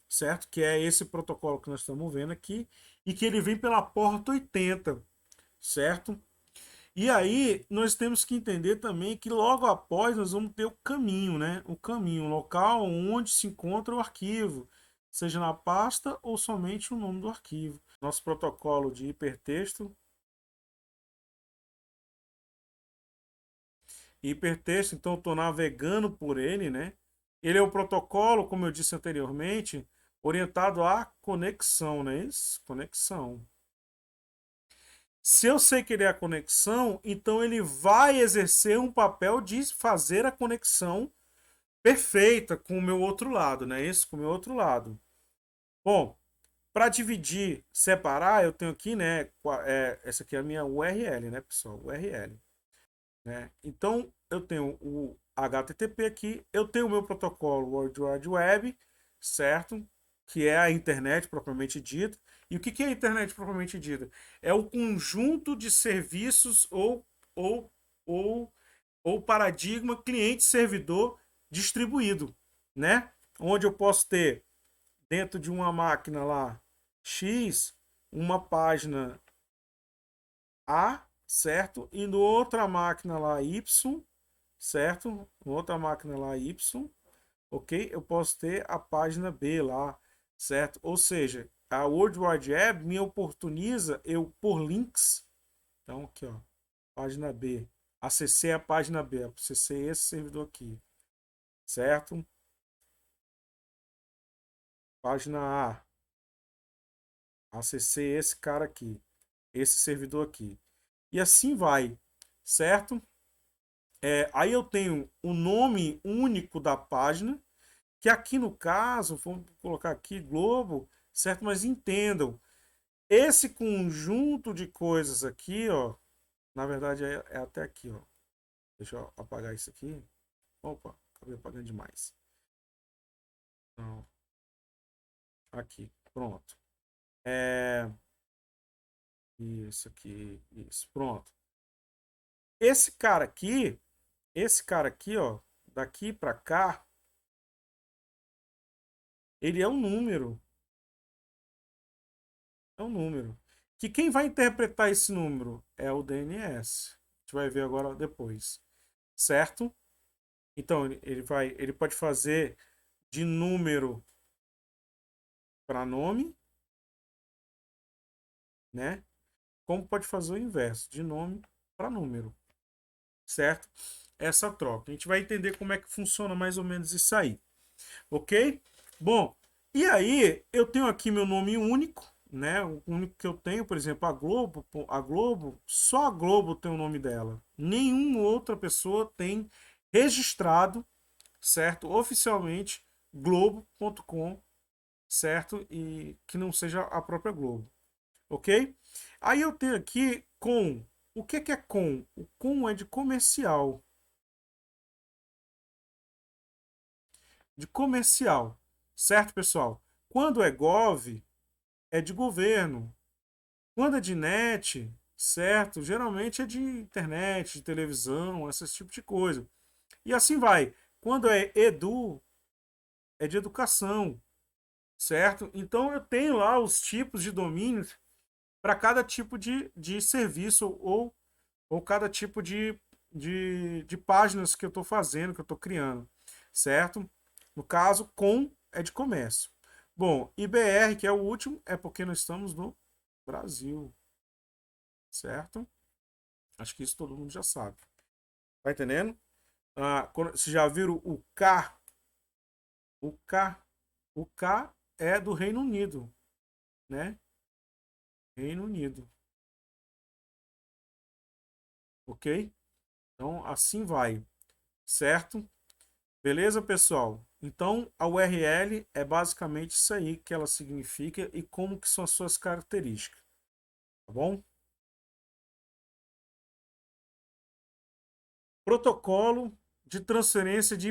certo? Que é esse protocolo que nós estamos vendo aqui, e que ele vem pela porta 80, certo? E aí nós temos que entender também que logo após nós vamos ter o caminho, né? O caminho, o local onde se encontra o arquivo, seja na pasta ou somente o nome do arquivo. Nosso protocolo de hipertexto. Hipertexto, então eu estou navegando por ele, né? Ele é o protocolo, como eu disse anteriormente, orientado à conexão, né? Isso? Conexão. Se eu sei que ele é a conexão, então ele vai exercer um papel de fazer a conexão perfeita com o meu outro lado, né? Esse com o meu outro lado. Bom, para dividir, separar, eu tenho aqui, né? Essa aqui é a minha URL, né, pessoal? URL, né? Então, eu tenho o HTTP aqui, eu tenho o meu protocolo World Wide Web, certo? Que é a internet propriamente dita. E o que é a internet propriamente dita? É o conjunto de serviços ou, ou, ou paradigma cliente-servidor distribuído, né? Onde eu posso ter dentro de uma máquina lá X uma página A, certo? E no outra máquina lá Y, certo? No outra máquina lá Y, ok? Eu posso ter a página B lá, certo? Ou seja, a World Wide Web me oportuniza eu por links. Então aqui, ó, página B. Acessei a página B, acessei esse servidor aqui, certo? Página A, acessei esse cara aqui, esse servidor aqui. E assim vai, certo? Aí eu tenho o nome único da página, que aqui no caso, vamos colocar aqui Globo, certo? Mas entendam, esse conjunto de coisas aqui, ó, na verdade é até aqui, ó. Deixa eu apagar isso aqui. Opa, acabei apagando demais. Não, aqui, pronto. É, isso aqui, isso, pronto. Esse esse cara aqui, ó, daqui para cá, ele é um número, é um número. Que quem vai interpretar esse número é o DNS. A gente vai ver agora depois, certo? Então ele pode fazer de número para nome, né? Como pode fazer o inverso, de nome para número, certo? Essa troca. A gente vai entender como é que funciona mais ou menos isso aí, ok? Bom, e aí eu tenho aqui meu nome único, né? O único que eu tenho, por exemplo, a Globo, só a Globo tem o nome dela. Nenhuma outra pessoa tem registrado, certo? Oficialmente, globo.com, certo? E que não seja a própria Globo, ok? Aí eu tenho aqui com. O que é com? O com é de comercial. De comercial, certo, pessoal? Quando é gov, é de governo. Quando é de net, certo? Geralmente é de internet, de televisão, esse tipo de coisa. E assim vai. Quando é edu, é de educação, certo? Então eu tenho lá os tipos de domínios para cada tipo de serviço ou cada tipo de páginas que eu estou fazendo, que eu estou criando, certo? No caso, com é de comércio. Bom, IBR, que é o último, é porque nós estamos no Brasil, certo? Acho que isso todo mundo já sabe. Tá entendendo? Vocês já viram o K? O K. O K é do Reino Unido, né? Reino Unido, ok? Então, assim vai, certo? Beleza, pessoal? Então, a URL é basicamente isso aí que ela significa e como que são as suas características, tá bom? Protocolo de transferência de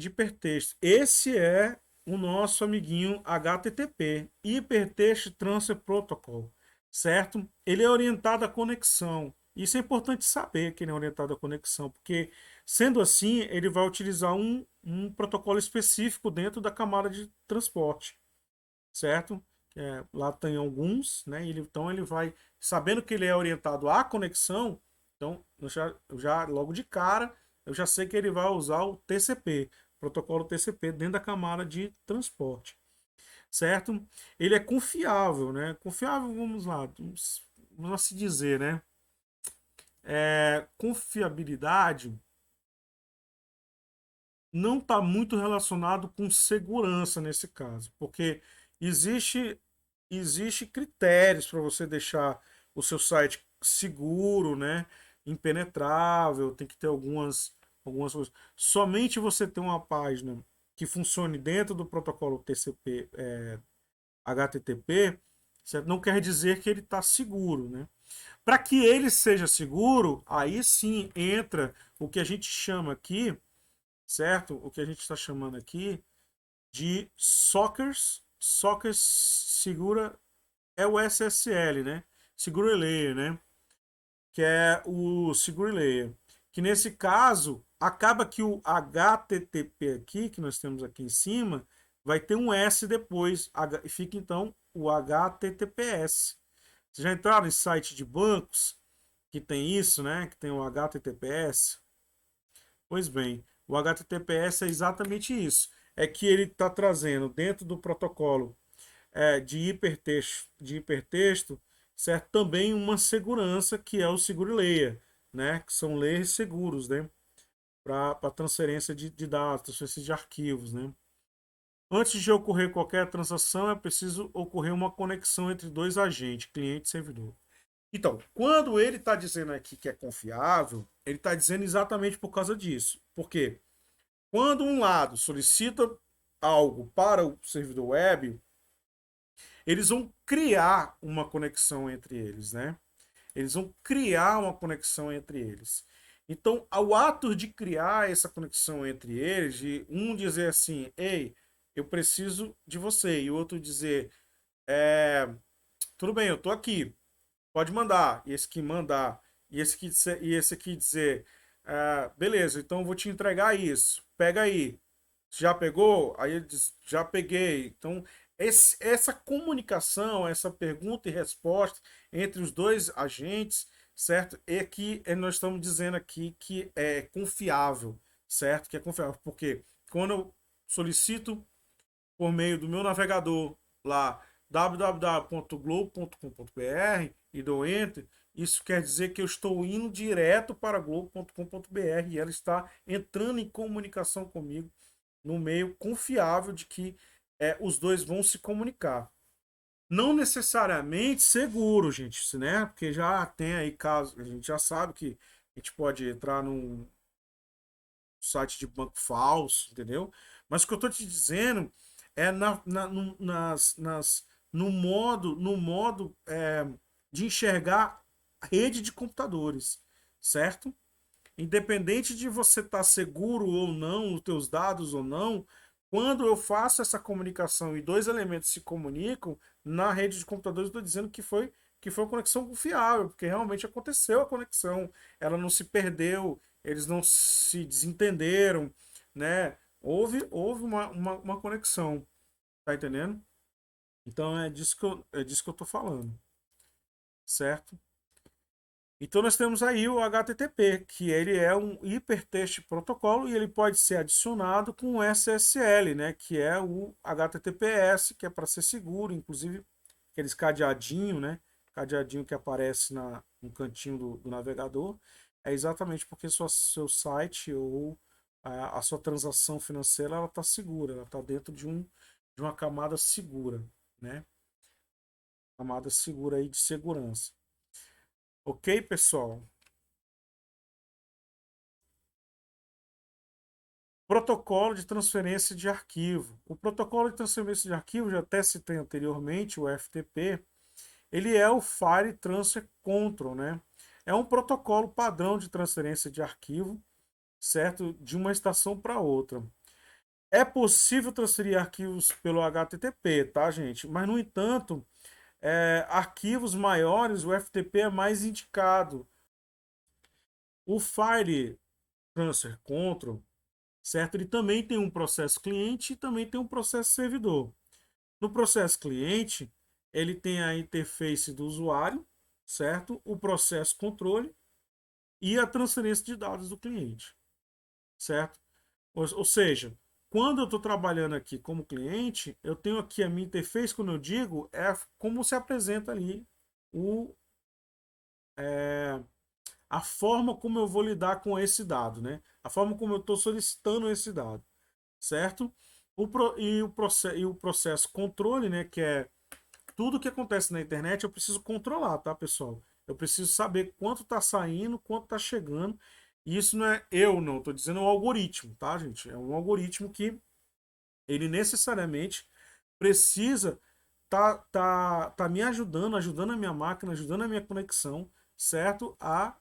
hipertexto. Esse é o nosso amiguinho HTTP, Hypertext Transfer Protocol, certo? Ele é orientado à conexão. Isso é importante saber que ele é orientado à conexão, porque sendo assim, ele vai utilizar um protocolo específico dentro da camada de transporte, certo? Lá tem alguns, né? Então ele vai, sabendo que ele é orientado à conexão, então eu já logo de cara eu já sei que ele vai usar o TCP, protocolo TCP, dentro da camada de transporte, certo? Ele é confiável, né? Confiável, vamos lá, vamos assim dizer, né? Confiabilidade não está muito relacionado com segurança nesse caso, porque existe critérios para você deixar o seu site seguro, né? Impenetrável, tem que ter algumas coisas. Somente você ter uma página que funcione dentro do protocolo TCP, HTTP, certo? Não quer dizer que ele está seguro, né? Para que ele seja seguro, aí sim entra o que a gente chama aqui, certo? O que a gente está chamando aqui de sockers. Sockers segura é o SSL, né? Security Layer, né? Que é o Security Layer. Que nesse caso, acaba que o HTTP aqui, que nós temos aqui em cima, vai ter um S depois. E fica então o HTTPS. Vocês já entraram em site de bancos que tem isso, né? Que tem o HTTPS? Pois bem, o HTTPS é exatamente isso. É que ele está trazendo dentro do protocolo de hipertexto, certo? Também uma segurança que é o Secure Layer, né? Que são layers seguros, né? Para transferência de dados, transferência de arquivos, né? Antes de ocorrer qualquer transação, é preciso ocorrer uma conexão entre dois agentes, cliente e servidor. Então, quando ele está dizendo aqui que é confiável, ele está dizendo exatamente por causa disso. Por quê? Quando um lado solicita algo para o servidor web, eles vão criar uma conexão entre eles, né? Eles vão criar uma conexão entre eles. Então, ao ato de criar essa conexão entre eles, de um dizer assim, ei, eu preciso de você. E o outro dizer, é, tudo bem, eu tô aqui, pode mandar. E esse que mandar, e esse aqui dizer, beleza, então eu vou te entregar isso, pega aí. Já pegou? Aí ele diz, já peguei. Então, essa comunicação, essa pergunta e resposta entre os dois agentes, certo? É que nós estamos dizendo aqui que é confiável, certo? Que é confiável. Porque quando eu solicito por meio do meu navegador lá, www.globo.com.br e dou enter, isso quer dizer que eu estou indo direto para globo.com.br e ela está entrando em comunicação comigo no meio confiável de que os dois vão se comunicar. Não necessariamente seguro, gente, né? Porque já tem aí casos, a gente já sabe que a gente pode entrar num site de banco falso, entendeu? Mas o que eu estou te dizendo é no modo de enxergar a rede de computadores, certo? Independente de você estar seguro ou não, os teus dados ou não, quando eu faço essa comunicação e dois elementos se comunicam na rede de computadores, eu estou dizendo que foi uma conexão confiável, porque realmente aconteceu a conexão, ela não se perdeu, eles não se desentenderam, né? Houve uma conexão, tá entendendo? Então é disso que eu tô falando, certo? Então nós temos aí o HTTP, que ele é um hipertexto protocolo e ele pode ser adicionado com o SSL, né, que é o HTTPS, que é para ser seguro, inclusive aqueles cadeadinho, né, cadeadinho que aparece no cantinho do navegador, é exatamente porque seu site ou a sua transação financeira ela está segura, ela está dentro de uma camada segura, né, camada segura aí de segurança. Ok, pessoal? Protocolo de transferência de arquivo. O protocolo de transferência de arquivo, já até citei anteriormente, o FTP, ele é o File Transfer Control, né? É um protocolo padrão de transferência de arquivo, certo? De uma estação para outra. É possível transferir arquivos pelo HTTP, tá, gente? Mas, no entanto, arquivos maiores, o FTP é mais indicado. O File Transfer Control, certo? Ele também tem um processo cliente e também tem um processo servidor. No processo cliente, ele tem a interface do usuário, certo? O processo controle e a transferência de dados do cliente, certo? Ou seja, quando eu estou trabalhando aqui como cliente, eu tenho aqui a minha interface, quando eu digo, é como se apresenta ali o, a forma como eu vou lidar com esse dado, né? A forma como eu estou solicitando esse dado, certo? E o processo controle, né, que é tudo que acontece na internet eu preciso controlar, tá, pessoal? Eu preciso saber quanto está saindo, quanto está chegando. E isso não é eu, não. Estou dizendo o algoritmo, tá, gente? É um algoritmo que ele necessariamente precisa tá me ajudando a minha máquina, ajudando a minha conexão, certo? A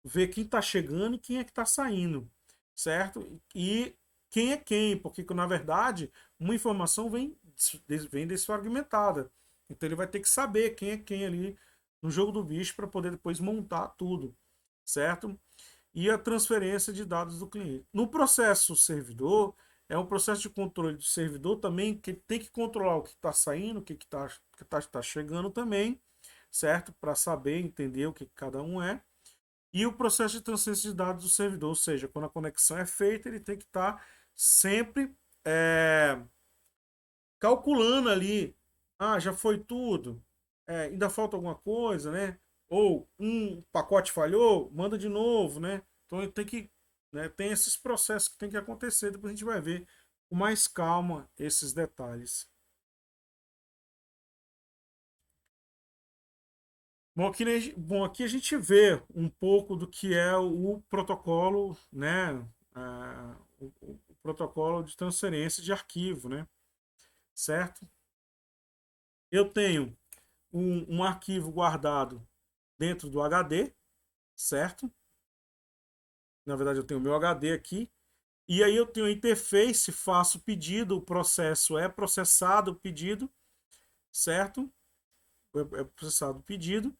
ver quem está chegando e quem é que está saindo, certo? E quem é quem, porque na verdade uma informação vem desfragmentada. Então ele vai ter que saber quem é quem ali no jogo do bicho para poder depois montar tudo, certo? E a transferência de dados do cliente. No processo servidor, é um processo de controle do servidor também que tem que controlar o que está saindo, o que tá chegando também, certo? Para saber, entender o que cada um é. E o processo de transferência de dados do servidor, ou seja, quando a conexão é feita, ele tem que estar sempre calculando ali. Ah, já foi tudo. Ainda falta alguma coisa, né? Ou um pacote falhou, manda de novo, né? Então ele tem que, né, tem esses processos que tem que acontecer. Depois a gente vai ver com mais calma esses detalhes. Bom, aqui a gente vê um pouco do que é o protocolo, né? O protocolo de transferência de arquivo, né? Certo? Eu tenho um arquivo guardado dentro do HD, certo? Na verdade, eu tenho o meu HD aqui E aí eu tenho a interface, faço o pedido, o processo é processado, o pedido, certo? É processado o pedido.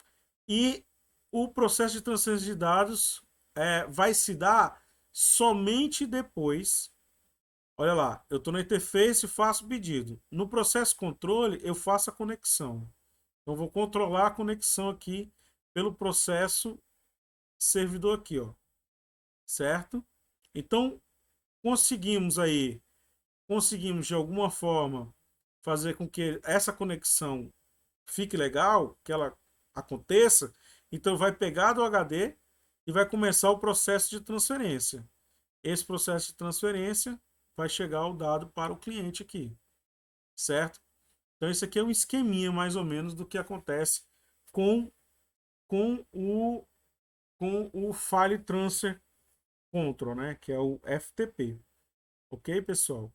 E o processo de transferência de dados vai se dar somente depois. Olha lá, eu estou na interface e faço o pedido. No processo controle, eu faço a conexão. Então, vou controlar a conexão aqui pelo processo servidor aqui, ó, certo? Então, conseguimos aí, conseguimos de alguma forma fazer com que essa conexão fique legal, que ela aconteça. Então, vai pegar do HD e vai começar o processo de transferência. Esse processo de transferência vai chegar o dado para o cliente aqui, certo? Então, isso aqui é um esqueminha mais ou menos do que acontece com, com, o, com o File Transfer Control, né? Que é o FTP. Ok, pessoal?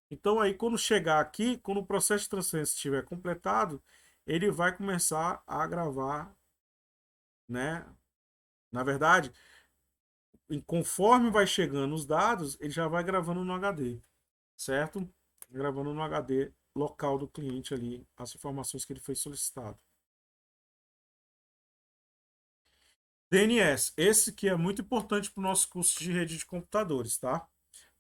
Então, aí, quando chegar aqui, quando o processo de transferência estiver completado, ele vai começar a gravar, né? Na verdade, conforme vai chegando os dados, ele já vai gravando no HD, certo? Gravando no HD local do cliente ali as informações que ele foi solicitado. DNS, esse que é muito importante para o nosso curso de rede de computadores, tá?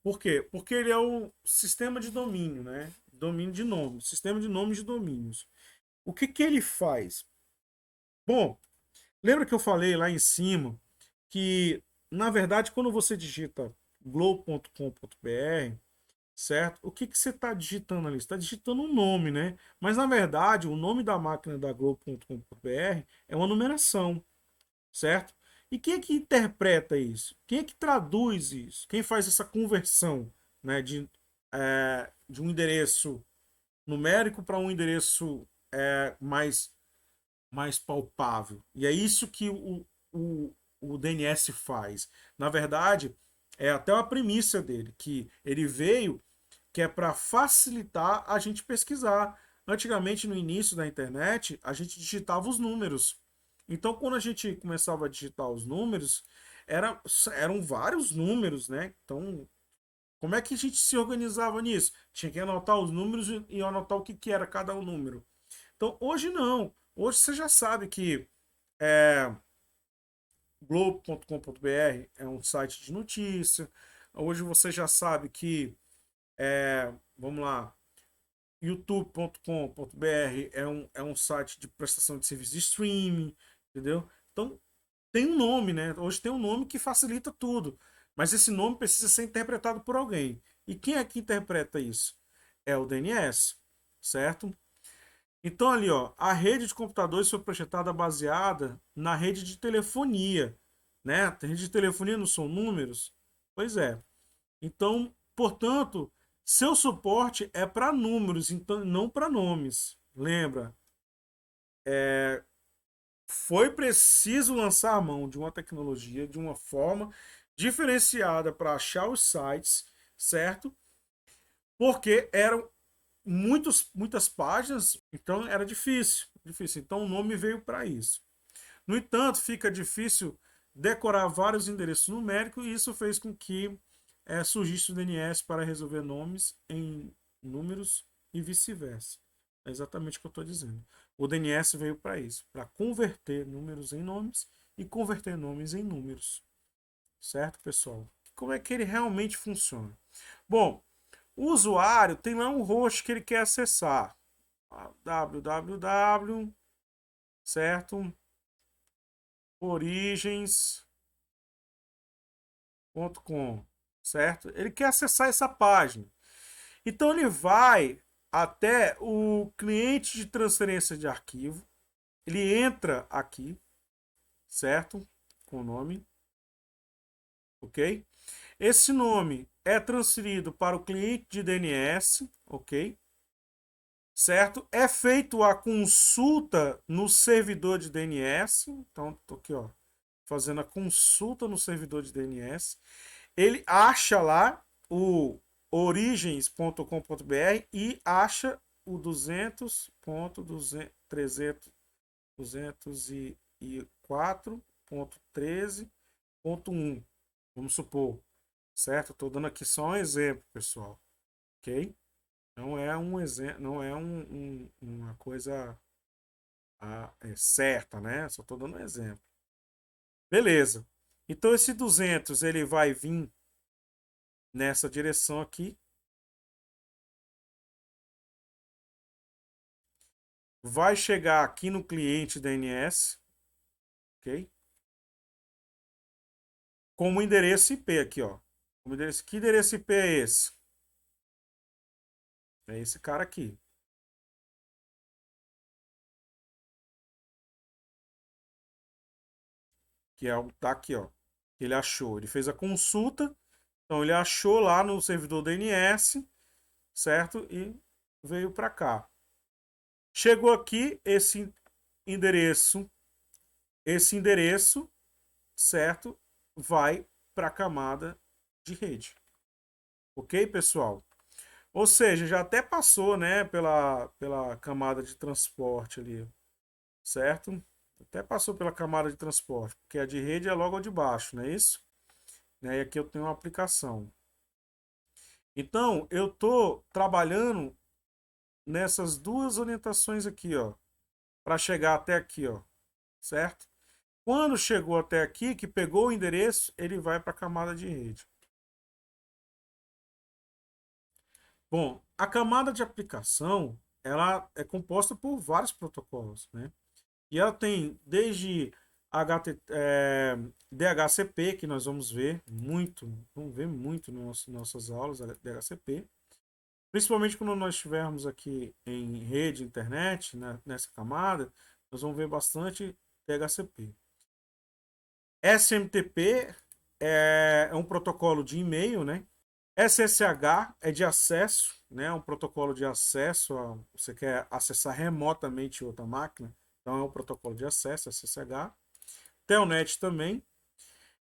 Por quê? Porque ele é o sistema de domínio, né? Domínio de nome, sistema de nomes de domínios. O que que ele faz? Bom, lembra que eu falei lá em cima que, na verdade, quando você digita globo.com.br, certo? O que que você está digitando ali? Você está digitando um nome, né? Mas, na verdade, o nome da máquina da globo.com.br é uma numeração, certo? E quem é que interpreta isso? Quem é que traduz isso? Quem faz essa conversão, né, de um endereço numérico para um endereço mais palpável? E é isso que o DNS faz. Na verdade, é até uma premissa dele, que ele veio que é para facilitar a gente pesquisar. Antigamente, no início da internet, a gente digitava os números. Então, quando a gente começava a digitar os números, eram vários números, né? Então, como é que a gente se organizava nisso? Tinha que anotar os números e anotar o que, que era cada um número. Então, hoje não. Hoje você já sabe que globo.com.br é um site de notícia. Hoje você já sabe que, vamos lá, youtube.com.br é um site de prestação de serviço de streaming, entendeu? Então, tem um nome, né? Hoje tem um nome que facilita tudo, mas esse nome precisa ser interpretado por alguém. E quem é que interpreta isso? É o DNS, certo? Então ali, ó, a rede de computadores foi projetada baseada na rede de telefonia, né? A rede de telefonia não são números? Pois é. Então, portanto, seu suporte é para números, então não para nomes. Lembra? Foi preciso lançar a mão de uma tecnologia de uma forma diferenciada para achar os sites, certo? Porque eram muitas páginas, então era difícil, difícil. Então o nome veio para isso. No entanto, fica difícil decorar vários endereços numéricos e isso fez com que surgisse o DNS para resolver nomes em números e vice-versa. É exatamente o que eu estou dizendo. O DNS veio para isso, para converter números em nomes e converter nomes em números. Certo, pessoal? Como é que ele realmente funciona? Bom, o usuário tem lá um host que ele quer acessar. www, certo? Origens.com, certo? Ele quer acessar essa página. Então ele vai até o cliente de transferência de arquivo, ele entra aqui, certo? Com o nome, ok? Esse nome é transferido para o cliente de DNS, ok? Certo? É feito a consulta no servidor de DNS, então tô aqui, ó, fazendo a consulta no servidor de DNS. Ele acha lá o origens.com.br e acha o 200.204.13.1, vamos supor, certo? Estou dando aqui só um exemplo, pessoal, ok? Não é um exemplo, não é uma coisa certa, né? Só estou dando um exemplo. Beleza. Então esse 200 ele vai vir nessa direção aqui, vai chegar aqui no cliente DNS, ok? Como endereço IP aqui, ó. Como endereço, que endereço IP é esse? É esse cara aqui. Que é o tá aqui, ó. Ele achou, ele fez a consulta, então ele achou lá no servidor DNS, certo? E veio para cá. Chegou aqui endereço, esse endereço, certo? Vai para a camada de rede. Ok, pessoal? Ou seja, já até passou, né, pela camada de transporte ali, certo? Até passou pela camada de transporte, porque a de rede é logo de baixo, não é isso? Né? E aqui eu tenho uma aplicação. Então, eu estou trabalhando nessas duas orientações aqui, ó, para chegar até aqui, ó, certo? Quando chegou até aqui, que pegou o endereço, ele vai para a camada de rede. Bom, a camada de aplicação, ela é composta por vários protocolos, né? E ela tem desde DHCP, que nós vamos ver muito nas nossas aulas, DHCP. Principalmente quando nós estivermos aqui em rede, internet, né, nessa camada, nós vamos ver bastante DHCP. SMTP é um protocolo de e-mail, né? SSH é de acesso, né? É um protocolo de acesso. Você quer acessar remotamente outra máquina, então é um protocolo de acesso, SSH. Telnet também.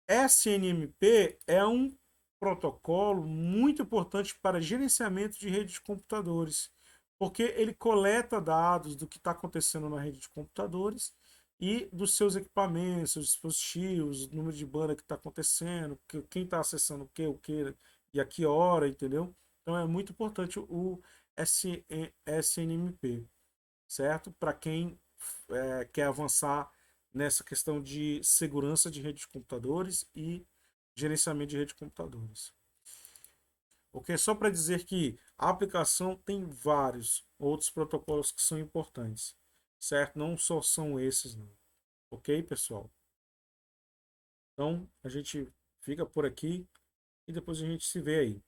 SNMP é um protocolo muito importante para gerenciamento de rede de computadores, porque ele coleta dados do que está acontecendo na rede de computadores e dos seus equipamentos, seus dispositivos, número de banda que está acontecendo, quem está acessando o que e a que hora, entendeu? Então é muito importante o SNMP, certo? Para quem quer avançar nessa questão de segurança de rede de computadores e gerenciamento de rede de computadores. Ok? Só para dizer que a aplicação tem vários outros protocolos que são importantes, certo? Não só são esses, não. Ok, pessoal? Então, a gente fica por aqui e depois a gente se vê aí.